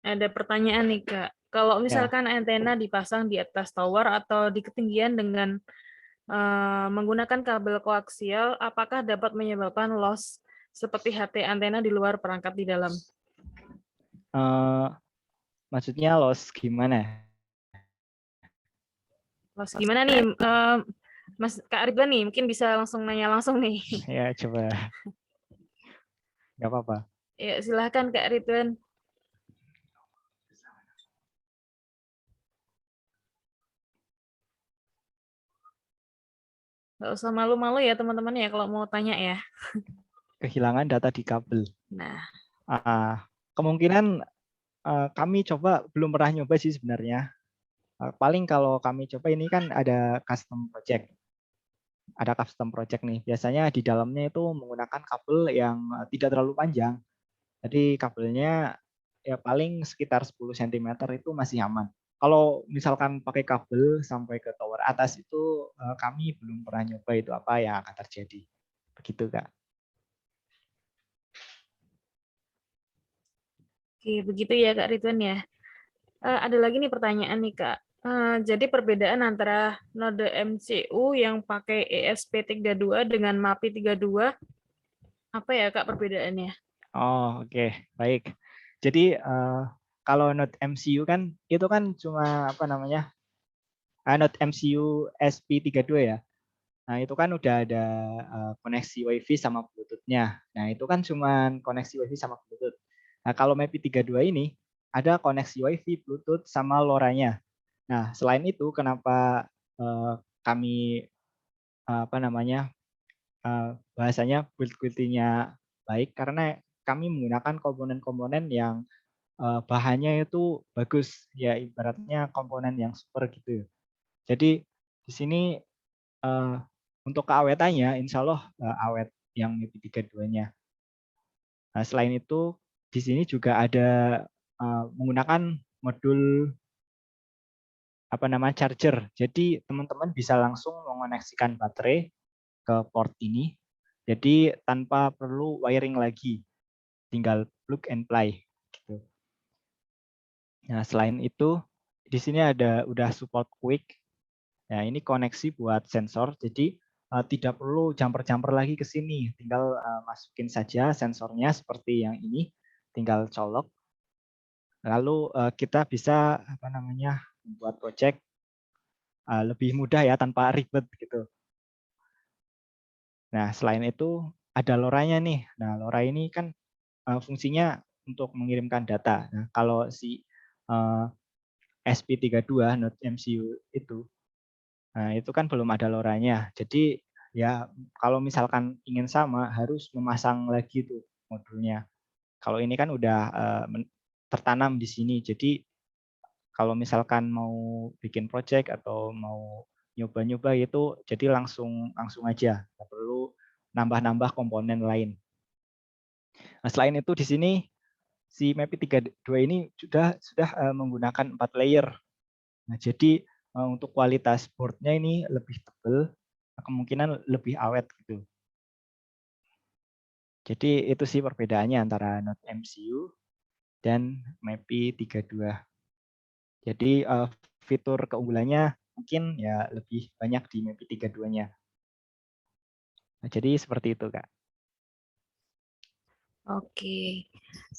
Ada pertanyaan nih Kak. Kalau Ya. misalkan antena dipasang di atas tower atau di ketinggian dengan menggunakan kabel koaksial, apakah dapat menyebabkan loss seperti HT antena di luar perangkat di dalam? Maksudnya loss gimana? Loss gimana nih, Mas Kak Ridwan nih? Mungkin bisa langsung nanya langsung nih. Ya, coba. Nggak apa-apa. Ya silahkan Kak Ridwan. Nggak usah malu-malu ya teman-teman ya kalau mau tanya ya. Kehilangan data di kabel. Nah, Kemungkinan kami coba belum pernah nyoba sih sebenarnya. Paling kalau kami coba ini kan ada custom project. Ada custom project nih. Biasanya di dalamnya itu menggunakan kabel yang tidak terlalu panjang. Jadi kabelnya ya paling sekitar 10 cm itu masih aman. Kalau misalkan pakai kabel sampai ke tower atas itu kami belum pernah nyoba itu apa yang akan terjadi. Begitu, Kak. oke begitu ya Kak Ridwan ya. Ada lagi nih pertanyaan nih Kak. Jadi perbedaan antara node MCU yang pakai ESP32 dengan MAPI 32, apa ya Kak perbedaannya? Oh, oke. Baik. Jadi kalau node MCU kan itu kan cuma apa namanya? Node MCU SP32 ya. Nah, itu kan udah ada koneksi WiFi sama Bluetooth-nya. Nah, itu kan cuma koneksi WiFi sama Bluetooth. Nah, kalau MAPI 32 ini ada koneksi WiFi, Bluetooth sama LoRa-nya. Nah, selain itu kenapa kami apa namanya? Bahasanya build quality-nya baik karena kami menggunakan komponen-komponen yang bahannya itu bagus, ya ibaratnya komponen yang super gitu. Jadi di sini eh, untuk keawetannya, insya Allah awet yang MIPI 32-nya. Nah, selain itu, di sini juga ada menggunakan modul apa nama charger. Jadi teman-teman bisa langsung mengoneksikan baterai ke port ini. Jadi tanpa perlu wiring lagi, tinggal plug and play. Gitu. Nah, selain itu, di sini ada udah support quick. Nah, ini koneksi buat sensor. Jadi tidak perlu jumper-jumper lagi ke sini. Tinggal masukin saja sensornya seperti yang ini, tinggal colok. Lalu kita bisa apa namanya? Membuat project lebih mudah ya tanpa ribet gitu. Nah, selain itu ada LoRa-nya nih. Nah, LoRa ini kan fungsinya untuk mengirimkan data. Nah, kalau si SP32 Node MCU itu, nah itu kan belum ada LoRa-nya. Jadi ya kalau misalkan ingin sama harus memasang lagi tuh modulnya. Kalau ini kan udah tertanam di sini. Jadi kalau misalkan mau bikin project atau mau nyoba-nyoba itu jadi langsung aja, nggak perlu nambah-nambah komponen lain. Nah, selain itu di sini si MAPI 32 ini sudah menggunakan 4 layer. Nah, jadi untuk kualitas boardnya ini lebih tebal, kemungkinan lebih awet gitu. Jadi itu sih perbedaannya antara Node MCU dan MAPI 32. Jadi fitur keunggulannya mungkin ya lebih banyak di MAPI 32-nya. Nah, jadi seperti itu, Kak. Oke,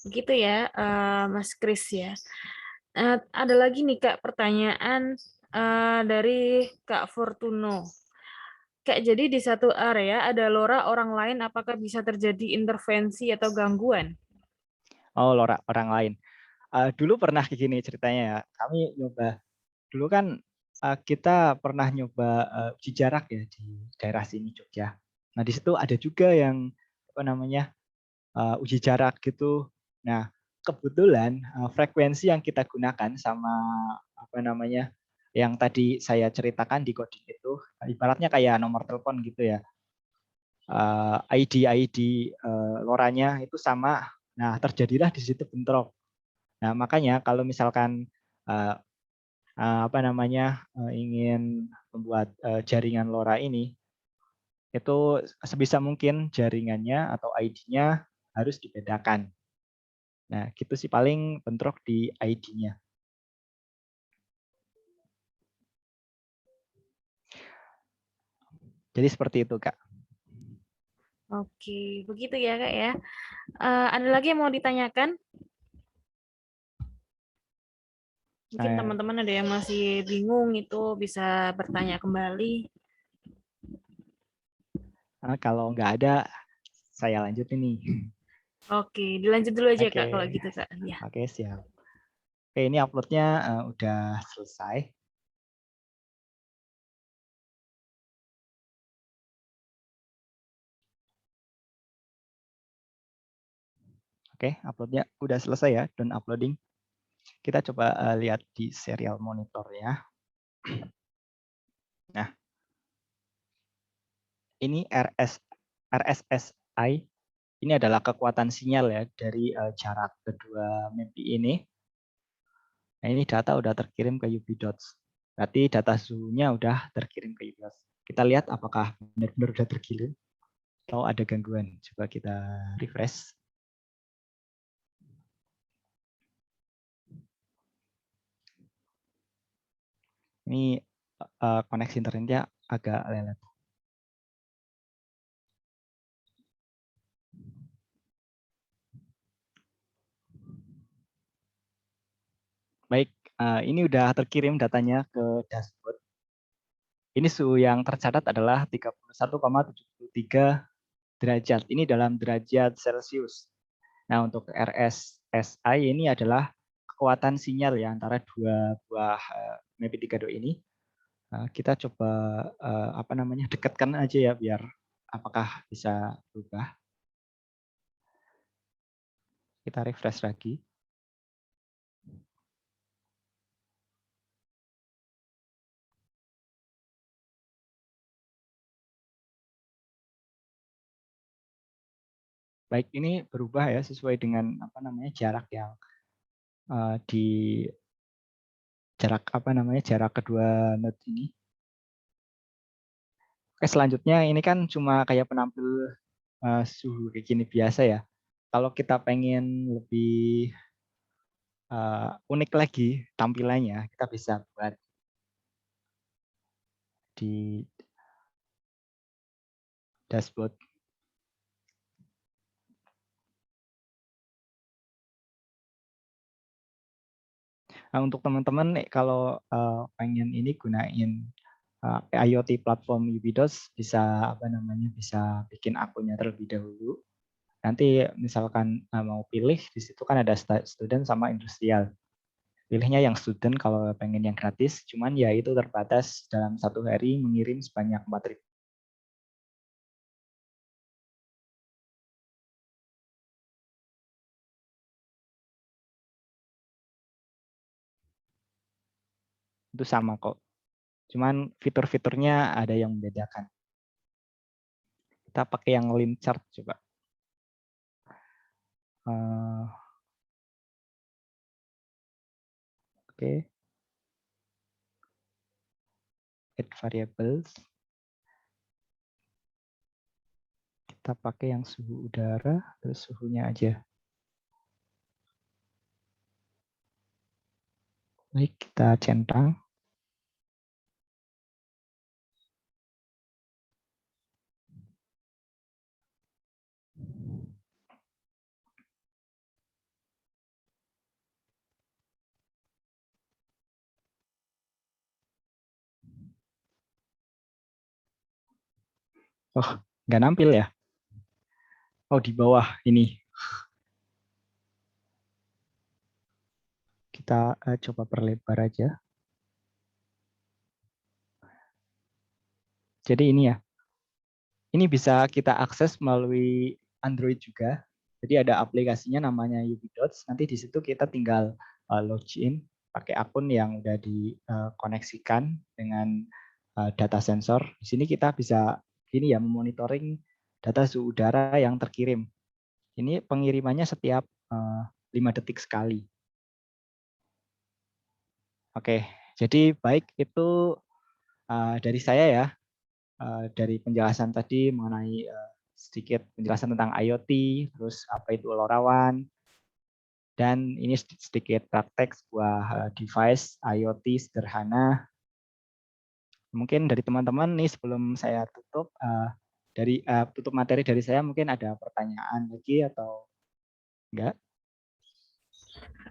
begitu ya, Mas Kris ya. Ada lagi nih Kak pertanyaan dari Kak Fortuno. Kak, jadi di satu area ada LoRa orang lain, apakah bisa terjadi intervensi atau gangguan? Oh, LoRa orang lain. Dulu pernah kayak gini ceritanya ya. Kami nyoba dulu kan kita pernah nyoba uji jarak ya di daerah sini Jogja. Nah, di situ ada juga yang apa namanya uji jarak gitu. Nah, kebetulan frekuensi yang kita gunakan sama apa namanya yang tadi saya ceritakan di coding itu ibaratnya kayak nomor telepon gitu ya. ID LoRa-nya itu sama. Nah, terjadilah di situ bentrok. Nah, makanya kalau misalkan eh, apa namanya ingin membuat jaringan LoRa ini itu sebisa mungkin jaringannya atau ID-nya harus dibedakan. Nah, gitu sih paling bentrok di ID-nya. Jadi seperti itu, Kak. Oke, begitu ya Kak ya. Ada lagi yang mau ditanyakan? Mungkin Nah, teman-teman ada yang masih bingung itu bisa bertanya kembali. kalau nggak ada, saya lanjut ini. Oke, dilanjut dulu aja Oke, Kak kalau gitu Kak. Ya. oke siap. Oke, ini uploadnya udah selesai. Oke, uploadnya udah selesai ya, done uploading. Kita coba lihat di serial monitornya. Nah, ini RSSI. Ini adalah kekuatan sinyal ya dari jarak kedua MIPI ini. Nah, ini data udah terkirim ke UbiDots. Berarti data suhunya udah terkirim ke UbiDots. Kita lihat apakah benar-benar udah terkirim atau ada gangguan. Coba kita refresh. Ini koneksi internetnya agak lelet. Baik, ini udah terkirim datanya ke dashboard. Ini suhu yang tercatat adalah 31,73 derajat. Ini dalam derajat Celcius. Nah, untuk RSSI ini adalah kekuatan sinyal ya antara dua buah MIPI 32 ini. Kita coba apa namanya dekatkan aja ya biar apakah bisa berubah. Kita refresh lagi. Baik, ini berubah ya sesuai dengan apa namanya jarak yang di jarak apa namanya jarak kedua node ini. Oke, selanjutnya ini kan cuma kayak penampil suhu kayak gini biasa ya. Kalau kita pengen lebih unik lagi tampilannya, kita bisa buat di dashboard. Nah, untuk teman-teman kalau pengen ini gunain IoT platform Ubidos, bisa apa namanya, bisa bikin akunnya terlebih dahulu. Nanti misalkan mau pilih, di situ kan ada student sama industrial. Pilihnya yang student kalau pengen yang gratis, cuman ya itu terbatas dalam satu hari mengirim sebanyak 4.000. Itu sama kok. Cuman fitur-fiturnya ada yang membedakan. Kita pakai yang line chart coba. Oke. Add variables. Kita pakai yang suhu udara, terus suhunya aja. Baik, kita centang. Oh, nggak nampil ya? Oh, di bawah ini. Kita coba perlebar aja. Jadi ini ya. Ini bisa kita akses melalui Android juga. Jadi ada aplikasinya namanya Ubidots. Nanti di situ kita tinggal login pakai akun yang udah dikoneksikan dengan data sensor. Di sini kita bisa ini ya, memonitoring data suhu udara yang terkirim. Ini pengirimannya setiap 5 detik sekali. Oke, jadi baik itu dari saya ya. Dari penjelasan tadi mengenai sedikit penjelasan tentang IoT, terus apa itu LoRaWAN, dan ini sedikit praktek sebuah device IoT sederhana. Mungkin dari teman-teman nih sebelum saya tutup tutup materi dari saya, mungkin ada pertanyaan lagi atau enggak?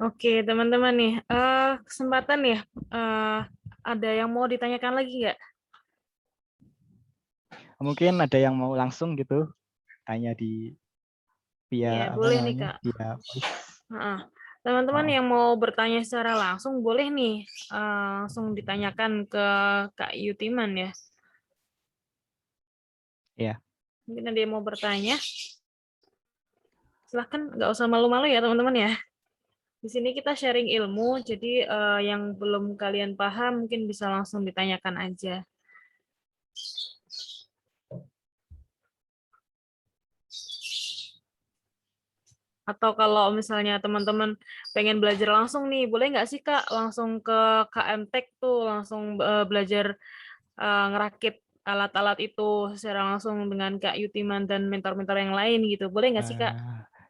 Oke, teman-teman nih, kesempatan ya, ada yang mau ditanyakan lagi nggak? Mungkin ada yang mau langsung gitu tanya di Ya, via apa boleh nih, namanya? Kak. Via voice. Heeh. Teman-teman Oh, yang mau bertanya secara langsung, boleh nih langsung ditanyakan ke Kak Yutiman ya. ya. Mungkin ada yang mau bertanya. Silahkan, nggak usah malu-malu ya, teman-teman ya. Di sini kita sharing ilmu, jadi yang belum kalian paham mungkin bisa langsung ditanyakan aja. Atau kalau misalnya teman-teman pengen belajar langsung nih, boleh nggak sih Kak langsung ke KM Tech tuh, langsung belajar ngerakit alat-alat itu secara langsung dengan Kak Yutiman dan mentor-mentor yang lain gitu. Boleh nggak sih Kak?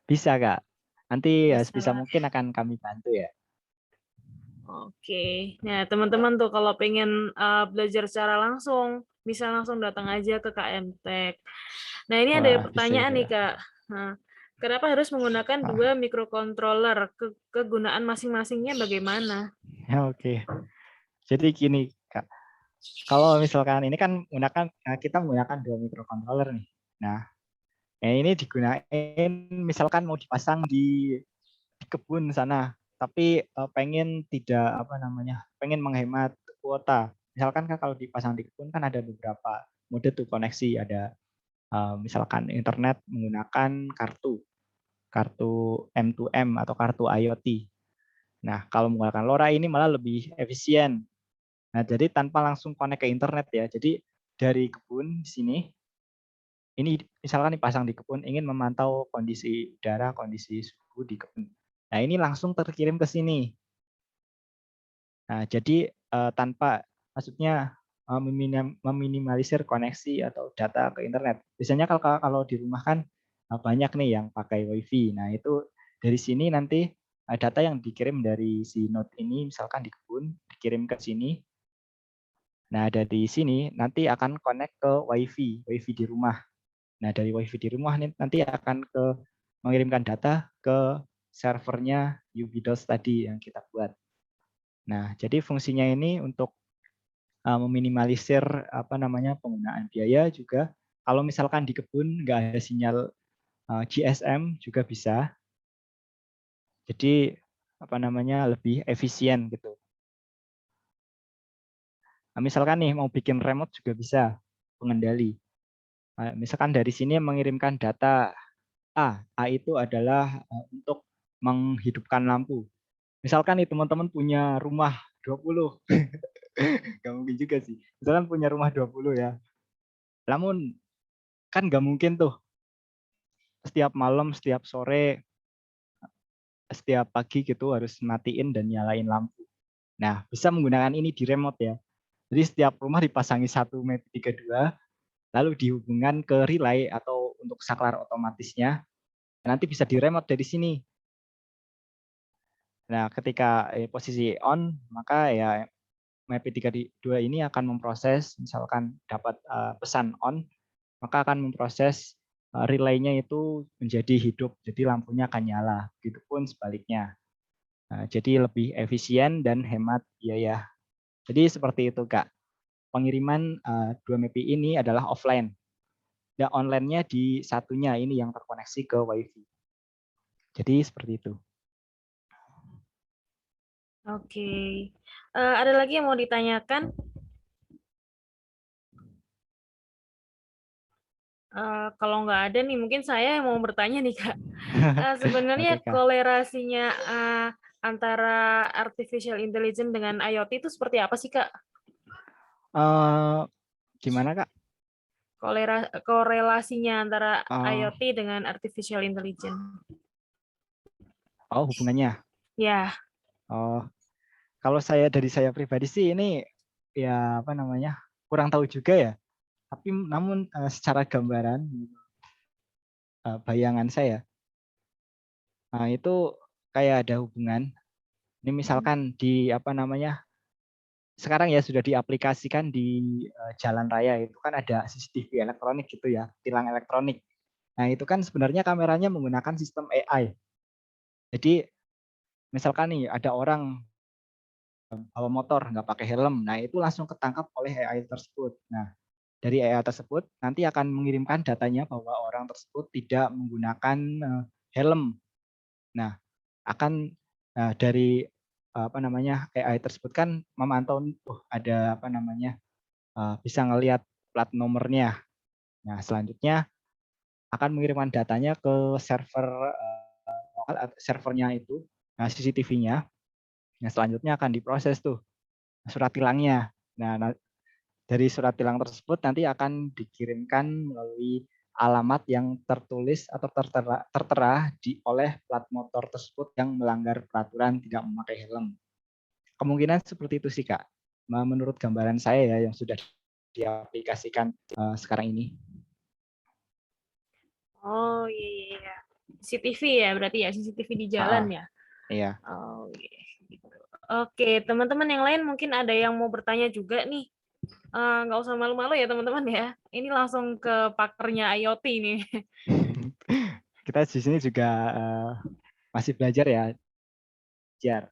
Bisa Kak. Nanti ya Bisa. sebisa mungkin akan kami bantu ya. Oke. Nah, teman-teman tuh kalau pengen belajar secara langsung, bisa langsung datang aja ke KM Tech. Nah, ini ada Wah, bisa pertanyaan itu nih, ya. Kak. Nah, kenapa harus menggunakan dua Ah, microcontroller? Kegunaan masing-masingnya bagaimana? ya, oke. Jadi gini, Kak. Kalau misalkan ini kan kita menggunakan dua microcontroller nih. Nah, ini digunain misalkan mau dipasang di kebun sana, tapi pengen tidak apa namanya, pengen menghemat kuota. Misalkan kan kalau dipasang di kebun kan ada beberapa mode tuh koneksi, ada misalkan internet menggunakan kartu M2M atau kartu IoT. Nah, kalau menggunakan LoRa ini malah lebih efisien. Nah, jadi tanpa langsung connect ke internet ya. Jadi dari kebun di sini, ini misalkan dipasang di kebun, ingin memantau kondisi udara, kondisi suhu di kebun. Nah, ini langsung terkirim ke sini. Nah, jadi tanpa, maksudnya meminimalisir koneksi atau data ke internet. Biasanya kalau di rumah kan banyak nih yang pakai WiFi. Nah, itu dari sini nanti data yang dikirim dari si node ini, misalkan di kebun, dikirim ke sini. Nah, dari sini nanti akan connect ke WiFi di rumah. Nah, dari WiFi di rumah nanti akan mengirimkan data ke servernya Ubidos tadi yang kita buat. Nah, jadi fungsinya ini untuk meminimalisir penggunaan biaya juga. Kalau misalkan di kebun nggak ada sinyal GSM juga bisa. Jadi lebih efisien gitu. Nah, misalkan nih mau bikin remote juga bisa pengendali. Nah, misalkan dari sini mengirimkan data A itu adalah untuk menghidupkan lampu. Misalkan nih teman-teman punya rumah 20, nggak mungkin juga sih. Misalkan punya rumah 20 ya. Namun kan nggak mungkin tuh setiap malam, setiap sore, setiap pagi gitu harus matiin dan nyalain lampu. Nah, bisa menggunakan ini di remote ya. Jadi setiap rumah dipasangi satu MAP32, lalu dihubungkan ke relay atau untuk saklar otomatisnya. Nanti bisa di remote dari sini. Nah, ketika posisi on, maka ya MAP32 ini akan memproses, misalkan dapat pesan on, maka akan memproses relay-nya itu menjadi hidup, jadi lampunya akan nyala. Begitupun sebaliknya. Nah, jadi lebih efisien dan hemat biaya. Jadi seperti itu, Kak. Pengiriman 2MAPI ini adalah offline. Dan online-nya di satunya ini yang terkoneksi ke WiFi. Jadi seperti itu. Oke. Ada lagi yang mau ditanyakan? Kalau nggak ada nih, mungkin saya yang mau bertanya nih, Kak. Sebenarnya Oke, Kak. kolerasinya antara artificial intelligence dengan IoT itu seperti apa sih, Kak? Gimana, Kak? Korelasinya antara Uh, IoT dengan artificial intelligence. oh, hubungannya. Ya, Oh, kalau dari saya pribadi sih ini ya kurang tahu juga ya. Tapi namun secara gambaran bayangan saya itu kayak ada hubungan. Ini misalkan di sekarang ya sudah diaplikasikan di jalan raya itu kan ada CCTV elektronik gitu ya, tilang elektronik. Nah, itu kan sebenarnya kameranya menggunakan sistem AI. Jadi misalkan nih ada orang bawa motor nggak pakai helm, nah itu langsung ketangkap oleh AI tersebut. Nah, dari AI tersebut nanti akan mengirimkan datanya bahwa orang tersebut tidak menggunakan helm. Nah, akan dari AI tersebut kan memantau ada bisa ngelihat plat nomornya. Nah, selanjutnya akan mengirimkan datanya ke server servernya itu, nah CCTV-nya. Nah, selanjutnya akan diproses tuh surat tilangnya. Nah, dari surat tilang tersebut nanti akan dikirimkan melalui alamat yang tertulis atau tertera oleh plat motor tersebut yang melanggar peraturan tidak memakai helm. Kemungkinan seperti itu sih, Kak. Menurut gambaran saya ya yang sudah diaplikasikan sekarang ini. oh iya, iya, iya. CCTV ya, berarti ya CCTV di jalan ya. Iya. Oh iya. Gitu. Oke, teman-teman yang lain mungkin ada yang mau bertanya juga nih. Nggak usah malu-malu ya teman-teman ya. Ini langsung ke pakernya IoT nih. Kita di sini juga masih belajar ya, Jar.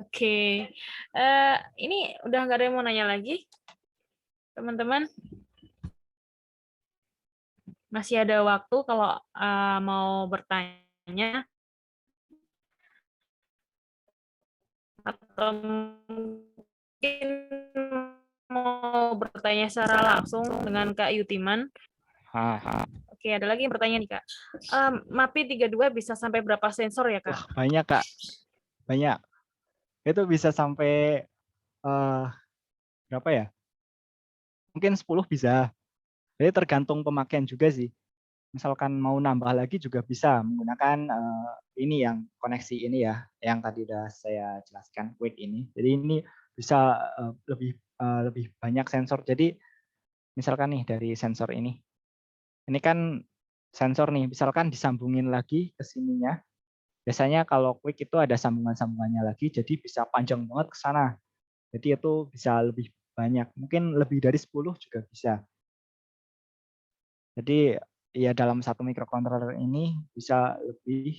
Oke, ini udah nggak ada yang mau nanya lagi, teman-teman. Masih ada waktu kalau mau bertanya atau mungkin mau bertanya secara langsung dengan Kak Yutiman. Oke, ada lagi yang bertanya nih, Kak. MAPI 32 bisa sampai berapa sensor ya, Kak? Wah, banyak, Kak. Banyak. Itu bisa sampai berapa ya? Mungkin 10 bisa. Jadi tergantung pemakaian juga sih. Misalkan mau nambah lagi juga bisa menggunakan ini yang koneksi ini ya, yang tadi udah saya jelaskan, Quick ini. Jadi ini bisa lebih banyak sensor. Jadi misalkan nih dari sensor ini kan sensor nih, misalkan disambungin lagi ke sininya. Biasanya kalau Quick itu ada sambungan-sambungannya lagi, jadi bisa panjang banget ke sana. Jadi itu bisa lebih banyak, mungkin lebih dari 10 juga bisa. Jadi ya dalam satu microcontroller ini bisa lebih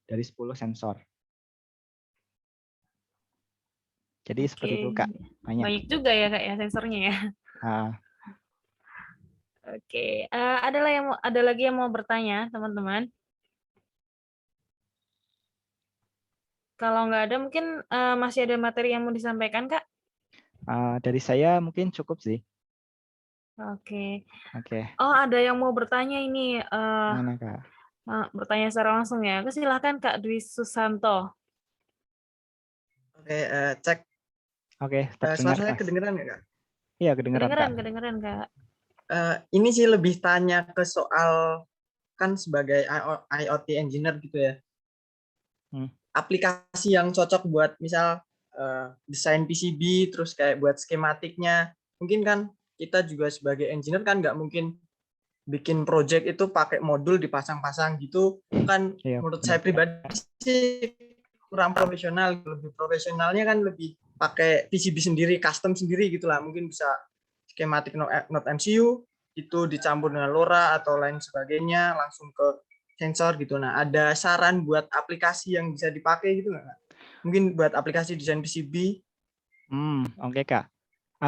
dari 10 sensor. Jadi seperti itu Oke, Kak, banyak. banyak juga ya Kak ya sensornya ya. Ah, Oke, ada lagi yang mau bertanya teman-teman? Kalau nggak ada mungkin masih ada materi yang mau disampaikan Kak? dari saya mungkin cukup sih. Oke. Oke, Oh ada yang mau bertanya ini, gimana Kak? bertanya secara langsung ya. Silakan Kak Dwi Susanto. Oke, cek Oke, suara terdengar saya Mas. kedengeran nggak, Kak? Iya, kedengeran Kak. Kedengeran Kak. Ini sih lebih tanya ke soal kan sebagai IoT engineer gitu ya. Hmm. Aplikasi yang cocok buat misal desain PCB terus kayak buat skematiknya. Mungkin kan kita juga sebagai engineer kan nggak mungkin bikin project itu pakai modul dipasang-pasang gitu kan. Iya, Menurut benar saya pribadi sih kurang profesional. Lebih profesionalnya kan lebih pakai PCB sendiri, custom sendiri gitulah. Mungkin bisa skematik Node MCU itu dicampur dengan LoRa atau lain sebagainya langsung ke sensor gitu. Nah, ada saran buat aplikasi yang bisa dipakai gitu nggak? Mungkin buat aplikasi desain PCB. Oke Kak.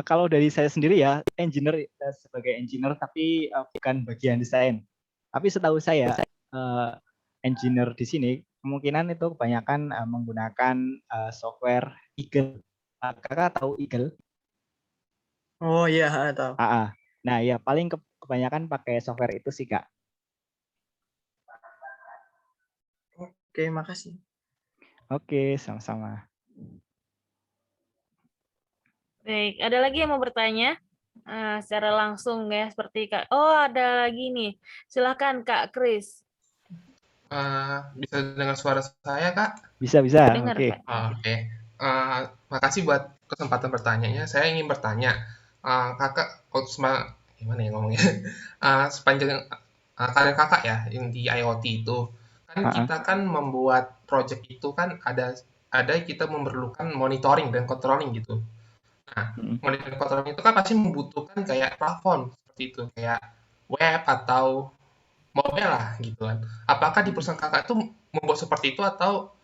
Kalau dari saya sendiri ya, sebagai engineer tapi bukan bagian desain. Tapi setahu saya, engineer di sini kemungkinan itu kebanyakan menggunakan software Eagle. Kakak tahu Eagle? Oh iya, tahu. Nah ya paling kebanyakan pakai software itu sih Kak. Oke, makasih. Oke, sama-sama. Baik, ada lagi yang mau bertanya? Secara langsung ya, seperti Kak. Oh, ada lagi nih. Silakan Kak Kris. Bisa dengar suara saya, Kak? Bisa. Dengar, Oke. Kak. Oke. Makasih buat kesempatan bertanyanya. Saya ingin bertanya, Kakak, gimana ya ngomongnya? Sepanjang karir Kakak ya, yang di IoT itu, kan kita kan membuat project itu kan ada kita memerlukan monitoring dan controlling gitu. Nah, monitoring dan controlling itu kan pasti membutuhkan kayak platform seperti itu, kayak web atau mobile lah gitu kan. Apakah di perusahaan Kakak itu membuat seperti itu atau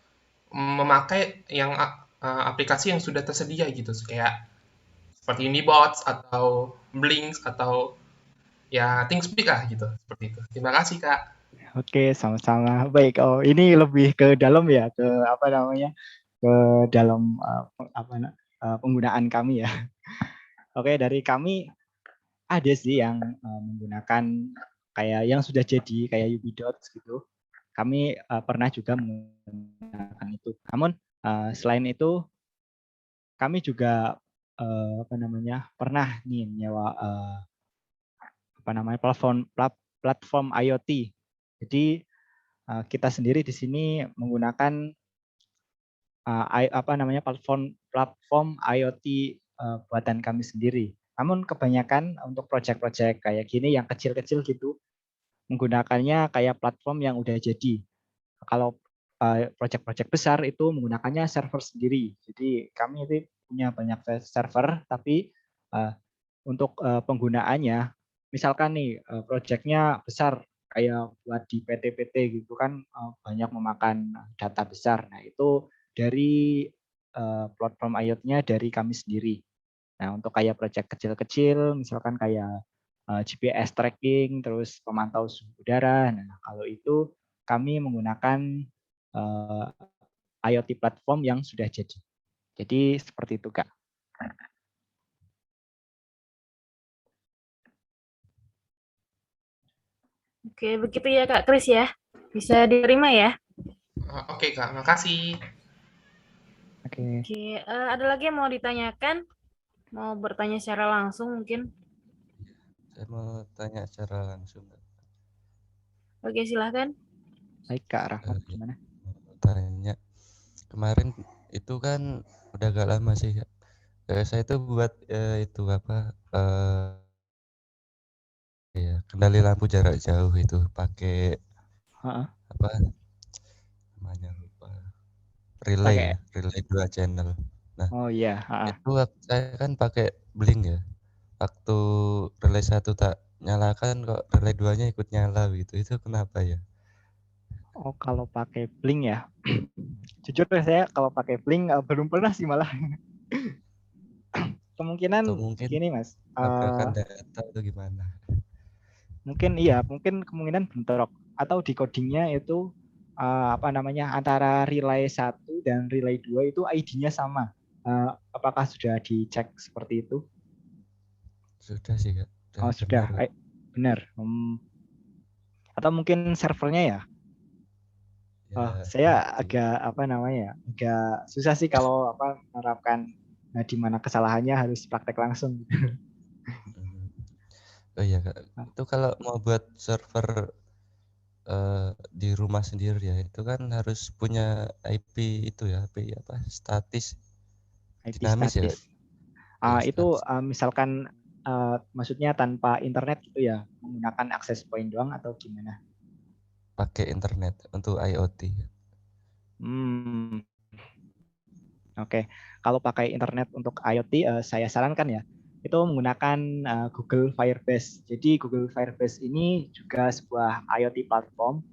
memakai yang aplikasi yang sudah tersedia gitu, kayak seperti Unibots atau Blinks atau ya ThinkSpeak lah gitu, seperti itu. Terima kasih Kak. Oke, sama-sama. Baik. Oh, ini lebih ke dalam ya, ke apa namanya? Ke dalam penggunaan kami ya. Oke, dari kami ada sih yang menggunakan kayak yang sudah jadi kayak Ubidots gitu. Kami pernah juga menggunakan itu. Namun selain itu kami juga pernah nih menyewa platform IoT. Jadi kita sendiri di sini menggunakan platform IoT buatan kami sendiri. Namun kebanyakan untuk proyek-proyek kayak gini yang kecil-kecil gitu menggunakannya kayak platform yang udah jadi. Kalau proyek-proyek besar itu menggunakannya server sendiri. Jadi kami itu punya banyak server, tapi untuk penggunaannya, misalkan nih proyeknya besar kayak buat di PT-PT gitu kan banyak memakan data besar. Nah itu dari platform IoT-nya dari kami sendiri. Nah untuk kayak proyek kecil-kecil, misalkan kayak GPS tracking, terus pemantau suhu udara. Nah kalau itu kami menggunakan IoT platform yang sudah jadi. Jadi seperti itu Kak. Oke, begitu ya Kak Kris ya. Bisa diterima ya. Oke Kak, makasih. Oke. Oke, ada lagi yang mau ditanyakan? Mau bertanya secara langsung mungkin? Saya mau tanya secara langsung. Oke, silahkan. Baik Kak Rahmat, Ya, gimana? mau tanya, kemarin itu kan udah agak lama sih. Saya itu buat itu apa? Ya, kendali lampu jarak jauh itu pakai apa namanya lupa. Relay Pakai. ya, relay 2 channel. Nah, Oh iya. itu saya kan pakai Blink ya. Waktu relay 1 tak nyalakan kok relay 2-nya ikut nyala gitu. Itu kenapa ya? Oh kalau pakai Blink ya. Jujur saya kalau pakai Blink belum pernah sih malah. Kemungkinan Atau mungkin gini Mas, tabrakan data atau gimana? mungkin kemungkinan bentrok atau di codingnya itu apa namanya antara relay 1 dan relay 2 itu ID-nya sama. Apakah sudah dicek seperti itu? Sudah sih Kak, udah Oh benar. sudah, benar. Atau mungkin servernya ya? Ya, Saya itu. agak apa namanya, agak susah sih kalau apa menerapkan di mana kesalahannya harus praktek langsung. Hmm. Oh iya Kak, itu kalau mau buat server di rumah sendiri ya, itu kan harus punya IP itu ya, IP apa? Statis, IP dinamis ya Kak? statis. Ya, Itu statis. misalkan maksudnya tanpa internet gitu ya, menggunakan access point doang atau gimana? Pakai internet untuk IoT. Hmm, Oke. Kalau pakai internet untuk IoT, saya sarankan ya, itu menggunakan Google Firebase. Jadi Google Firebase ini juga sebuah IoT platform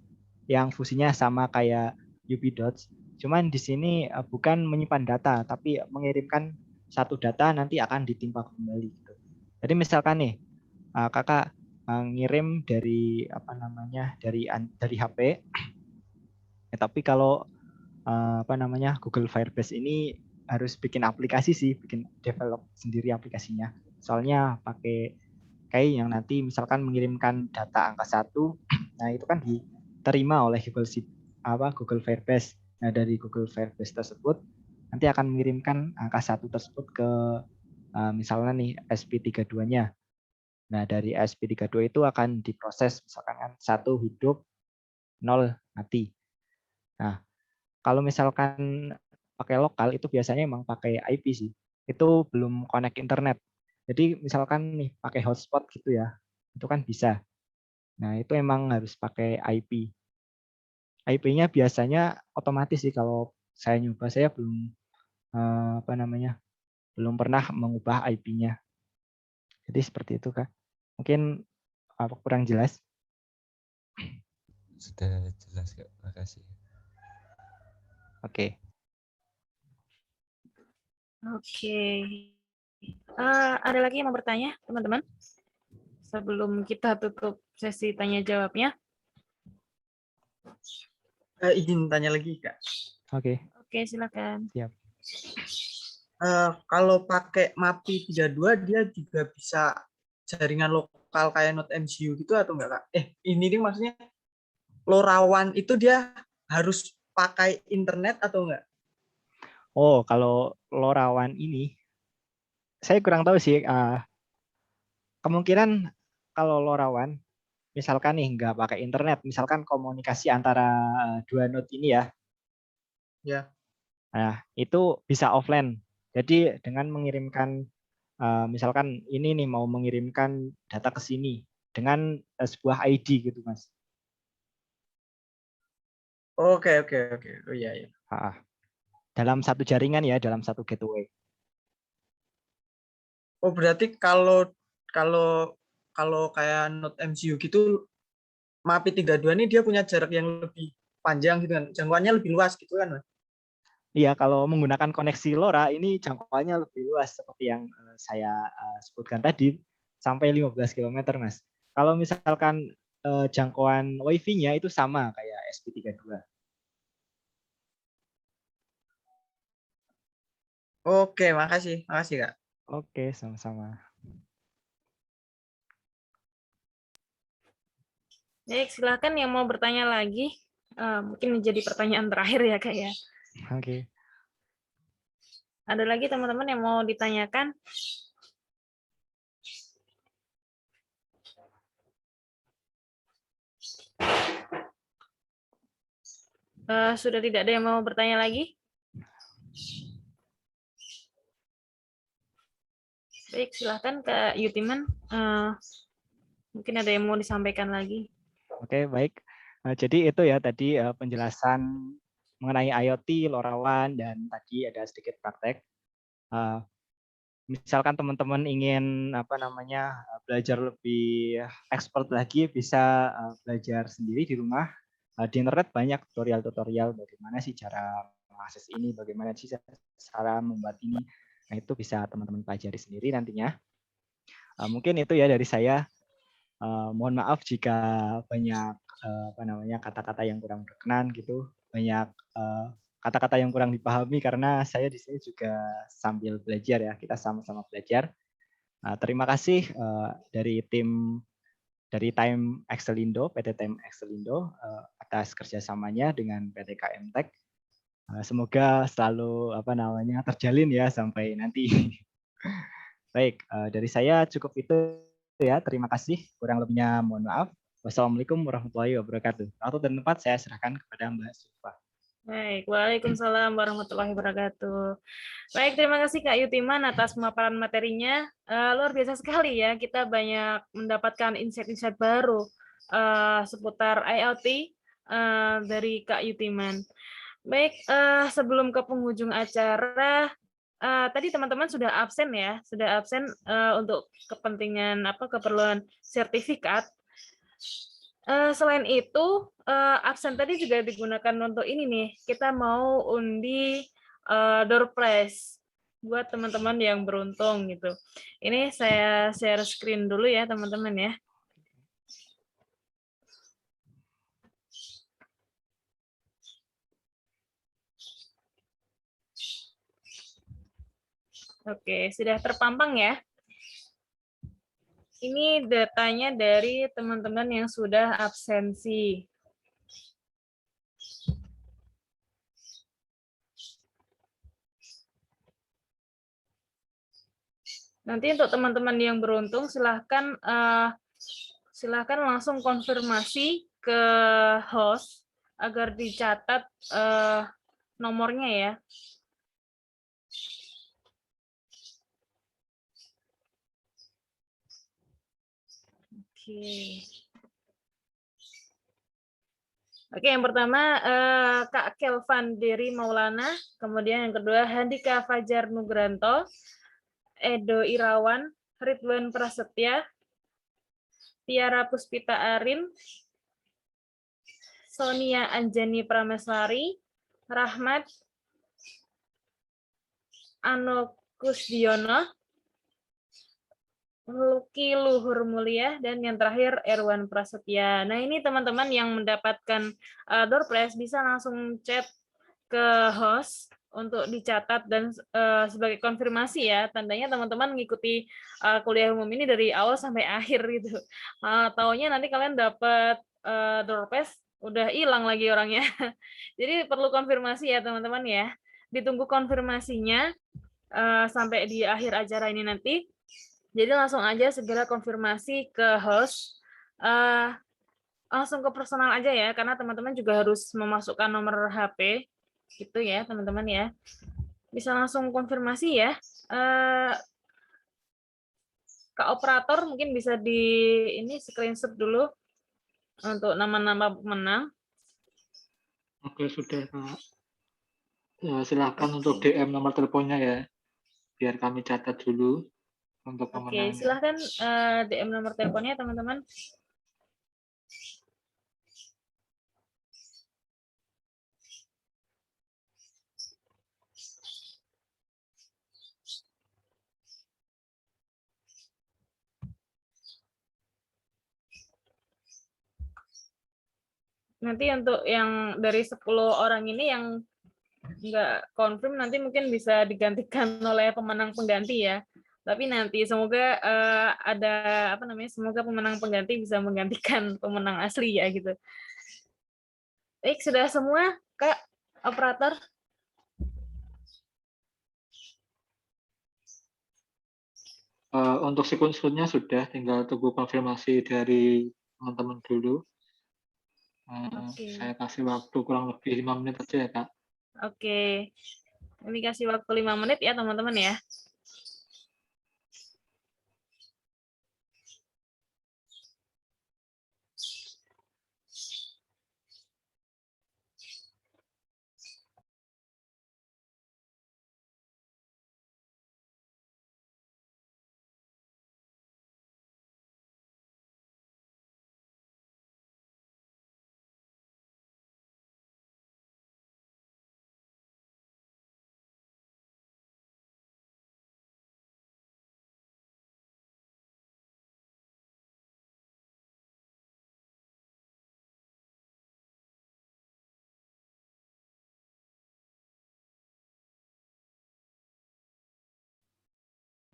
yang fungsinya sama kayak UB-Dots. Cuman di sini bukan menyimpan data, tapi mengirimkan satu data nanti akan ditimpa kembali. Gitu. Jadi misalkan nih, kakak ngirim dari apa namanya dari HP, ya, tapi kalau apa namanya Google Firebase ini harus bikin aplikasi sih, bikin develop sendiri aplikasinya. Soalnya pakai kayak yang nanti misalkan mengirimkan data angka 1, nah itu kan diterima oleh Google Firebase. Nah dari Google Firebase tersebut nanti akan mengirimkan angka 1 tersebut ke misalnya nih SP32-nya. Nah dari SP32 itu akan diproses misalkan kan 1 hidup, 0 mati. Nah kalau misalkan pakai lokal itu biasanya emang pakai IP sih. Itu belum connect internet. Jadi misalkan nih pakai hotspot gitu ya, itu kan bisa. Nah itu emang harus pakai IP. IP-nya biasanya otomatis sih kalau saya nyoba, saya belum apa namanya, belum pernah mengubah IP-nya. Jadi seperti itu Kak. Mungkin kurang jelas. Sudah jelas Kak, makasih. Oke. Oke. Ada lagi yang mau bertanya, teman-teman? Sebelum kita tutup sesi tanya jawabnya. Izin tanya lagi Kak. Oke. Oke, silakan. Siap. Kalau pakai MAPI 32 dia juga bisa jaringan lokal kayak Node MCU gitu atau enggak Kak? Ini nih maksudnya LoRaWAN itu dia harus pakai internet atau enggak? Oh, kalau LoRaWAN ini saya kurang tahu sih. Kemungkinan kalau LoRaWAN misalkan nih nggak pakai internet, misalkan komunikasi antara dua node ini ya, Ya. nah itu bisa offline. Jadi dengan mengirimkan, misalkan ini nih mau mengirimkan data ke sini dengan sebuah ID gitu mas. Oke. Oh iya. Dalam satu jaringan ya, dalam satu gateway. Oh berarti kalau kayak Node MCU gitu MAPI 32 ini dia punya jarak yang lebih panjang gitu kan, jangkauannya lebih luas gitu kan Mas? Iya, kalau menggunakan koneksi LoRa ini jangkauannya lebih luas seperti yang saya sebutkan tadi, sampai 15 km, Mas. Kalau misalkan jangkauan Wi-Fi-nya itu sama kayak SP32. Oke, makasih Kak. Oke, sama-sama. Baik, silakan yang mau bertanya lagi. Mungkin menjadi pertanyaan terakhir ya Kak ya. Oke. Ada lagi teman-teman yang mau ditanyakan? Sudah tidak ada yang mau bertanya lagi? Baik, silakan Kak Yutiman. Mungkin ada yang mau disampaikan lagi. Oke, baik. Jadi itu ya tadi penjelasan mengenai IoT, LoRaWAN, dan tadi ada sedikit praktek. Misalkan teman-teman ingin apa namanya belajar lebih expert lagi, bisa belajar sendiri di rumah. Di internet banyak tutorial-tutorial bagaimana sih cara mengakses ini, bagaimana sih cara membuat ini. Nah, itu bisa teman-teman pelajari sendiri nantinya. Mungkin itu ya dari saya. Mohon maaf jika banyak kata-kata yang kurang berkenan gitu, banyak kata-kata yang kurang dipahami karena saya di sini juga sambil belajar ya, kita sama-sama belajar. Terima kasih dari Time Excelindo, PT Time Excelindo atas kerjasamanya dengan PT KM Tech. Semoga selalu terjalin ya sampai nanti. Baik, dari saya cukup itu ya. Terima kasih. Kurang lebihnya mohon maaf. Wassalamualaikum warahmatullahi wabarakatuh. Waktu dan tempat saya serahkan kepada Mbak Sulfa. Baik, waalaikumsalam warahmatullahi wabarakatuh. Baik, terima kasih Kak Yutiman atas pemaparan materinya. Luar biasa sekali ya, kita banyak mendapatkan insight-insight baru seputar IoT dari Kak Yutiman. Baik, sebelum ke penghujung acara, tadi teman-teman sudah absen ya, untuk keperluan sertifikat. Selain itu, absen tadi juga digunakan untuk ini nih, kita mau undi door prize buat teman-teman yang beruntung gitu. Ini saya share screen dulu ya teman-teman ya. Oke, sudah terpampang ya. Ini datanya dari teman-teman yang sudah absensi. Nanti untuk teman-teman yang beruntung silahkan langsung konfirmasi ke host agar dicatat nomornya ya. Oke, yang pertama Kak Kelvan Deri Maulana, kemudian yang kedua Handika Fajar Nugranto, Edo Irawan, Ridwan Prasetya, Tiara Puspita Arin, Sonia Anjani Prameswari, Rahmat Ano Kusdiono, Luki Luhur Mulia, dan yang terakhir Erwan Prasetya. Nah, ini teman-teman yang mendapatkan door prize bisa langsung chat ke host untuk dicatat dan sebagai konfirmasi ya, tandanya teman-teman mengikuti kuliah umum ini dari awal sampai akhir gitu. Taunya nanti kalian dapat door prize udah hilang lagi orangnya. Jadi perlu konfirmasi ya teman-teman ya. Ditunggu konfirmasinya sampai di akhir acara ini nanti. Jadi langsung aja segera konfirmasi ke host. Langsung ke personal aja ya, karena teman-teman juga harus memasukkan nomor HP. Gitu ya teman-teman ya. Bisa langsung konfirmasi ya. Kak operator mungkin bisa di ini screenshot dulu untuk nama-nama pemenang. Oke, sudah Kak. Ya, silahkan untuk DM nomor teleponnya ya, biar kami catat dulu untuk pemenangnya. Oke, silahkan DM nomor teleponnya teman-teman. Nanti untuk yang dari 10 orang ini yang nggak confirm nanti mungkin bisa digantikan oleh pemenang pengganti ya. Tapi nanti semoga semoga pemenang pengganti bisa menggantikan pemenang asli ya gitu. Baik, sudah semua Kak operator? Untuk sekun-sekunnya sudah, tinggal tunggu konfirmasi dari teman-teman dulu. Saya kasih waktu kurang lebih 5 menit aja ya Kak. Oke. Ini kasih waktu 5 menit ya teman-teman ya.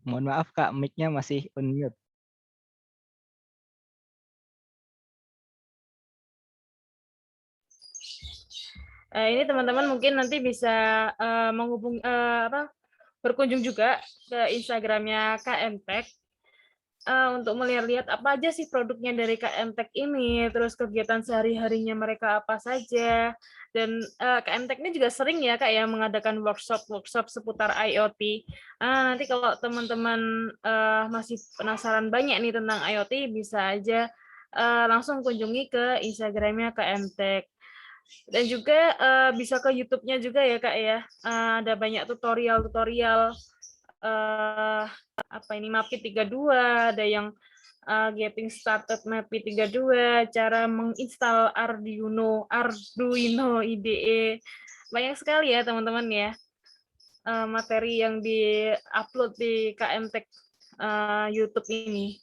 Mohon maaf Kak, mic-nya masih unmute. Ini teman-teman mungkin nanti bisa berkunjung juga ke Instagramnya KM-Tech untuk melihat-lihat apa aja sih produknya dari KM-Tech ini, terus kegiatan sehari-harinya mereka apa saja. Dan KM-Tech ini juga sering ya Kak ya mengadakan workshop seputar IoT. Nanti kalau teman-teman masih penasaran banyak nih tentang IoT, bisa aja langsung kunjungi ke Instagramnya KM-Tech. Dan juga bisa ke YouTube-nya juga ya Kak ya. Ada banyak tutorial apa ini MAPI 32, ada yang getting started MAPI 32, cara menginstal Arduino IDE. Banyak sekali ya teman-teman ya materi yang di-upload di KM-Tech YouTube ini.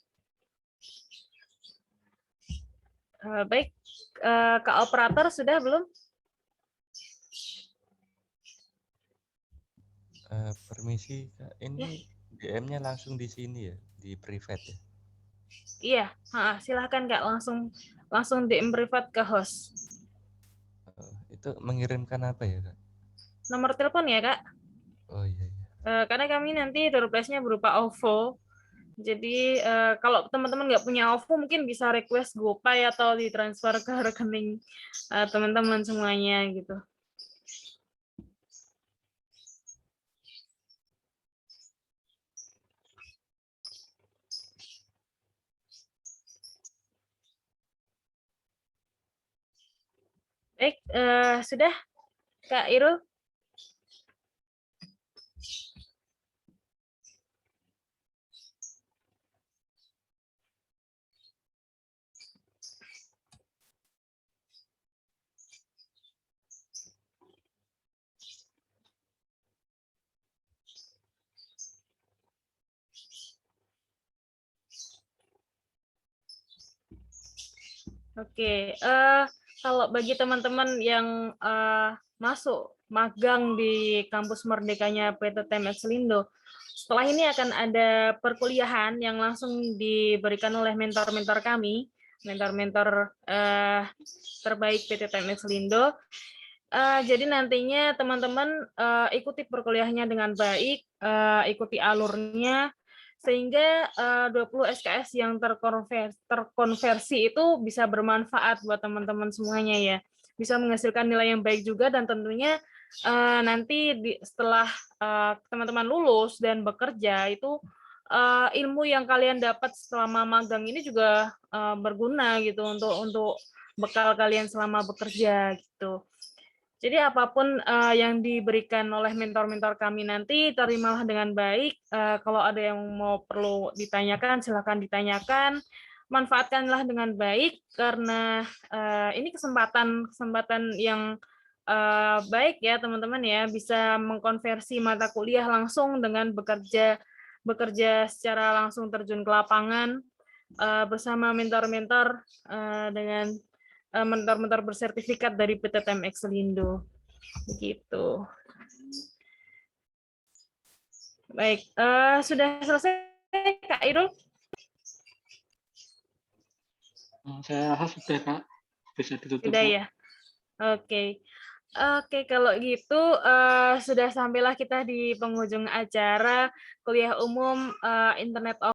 Baik, Kak Operator sudah belum? Permisi Kak, ini DM-nya langsung di sini ya, di private ya? Iya, silahkan Kak, langsung DM private ke host. Itu mengirimkan apa ya Kak? Nomor telepon ya Kak? Oh iya. Karena kami nanti door prize-nya berupa OVO. Jadi kalau teman-teman nggak punya OVO mungkin bisa request GoPay atau ditransfer ke rekening teman-teman semuanya gitu. Baik, sudah Kak Irul? Oke, kalau bagi teman-teman yang masuk magang di kampus Merdekanya PTTM Selindo, setelah ini akan ada perkuliahan yang langsung diberikan oleh mentor-mentor kami, mentor-mentor terbaik PTTM Selindo. Jadi nantinya teman-teman ikuti perkuliahannya dengan baik, ikuti alurnya, sehingga 20 SKS yang terkonversi itu bisa bermanfaat buat teman-teman semuanya ya. Bisa menghasilkan nilai yang baik juga, dan tentunya nanti setelah teman-teman lulus dan bekerja itu ilmu yang kalian dapat selama magang ini juga berguna gitu untuk bekal kalian selama bekerja gitu. Jadi apapun yang diberikan oleh mentor-mentor kami nanti terimalah dengan baik. Kalau ada yang perlu ditanyakan, silakan ditanyakan. Manfaatkanlah dengan baik karena ini kesempatan yang baik ya teman-teman ya, bisa mengkonversi mata kuliah langsung dengan bekerja secara langsung terjun ke lapangan bersama mentor-mentor dengan mentor-mentor bersertifikat dari PTTM Selindo. Begitu. Baik, sudah selesai Kak Irul? Saya rasa sudah Kak, bisa ditutup. Sudah Kak. ya. Oke. Oke, kalau gitu sudah sampailah kita di penghujung acara kuliah umum Internet of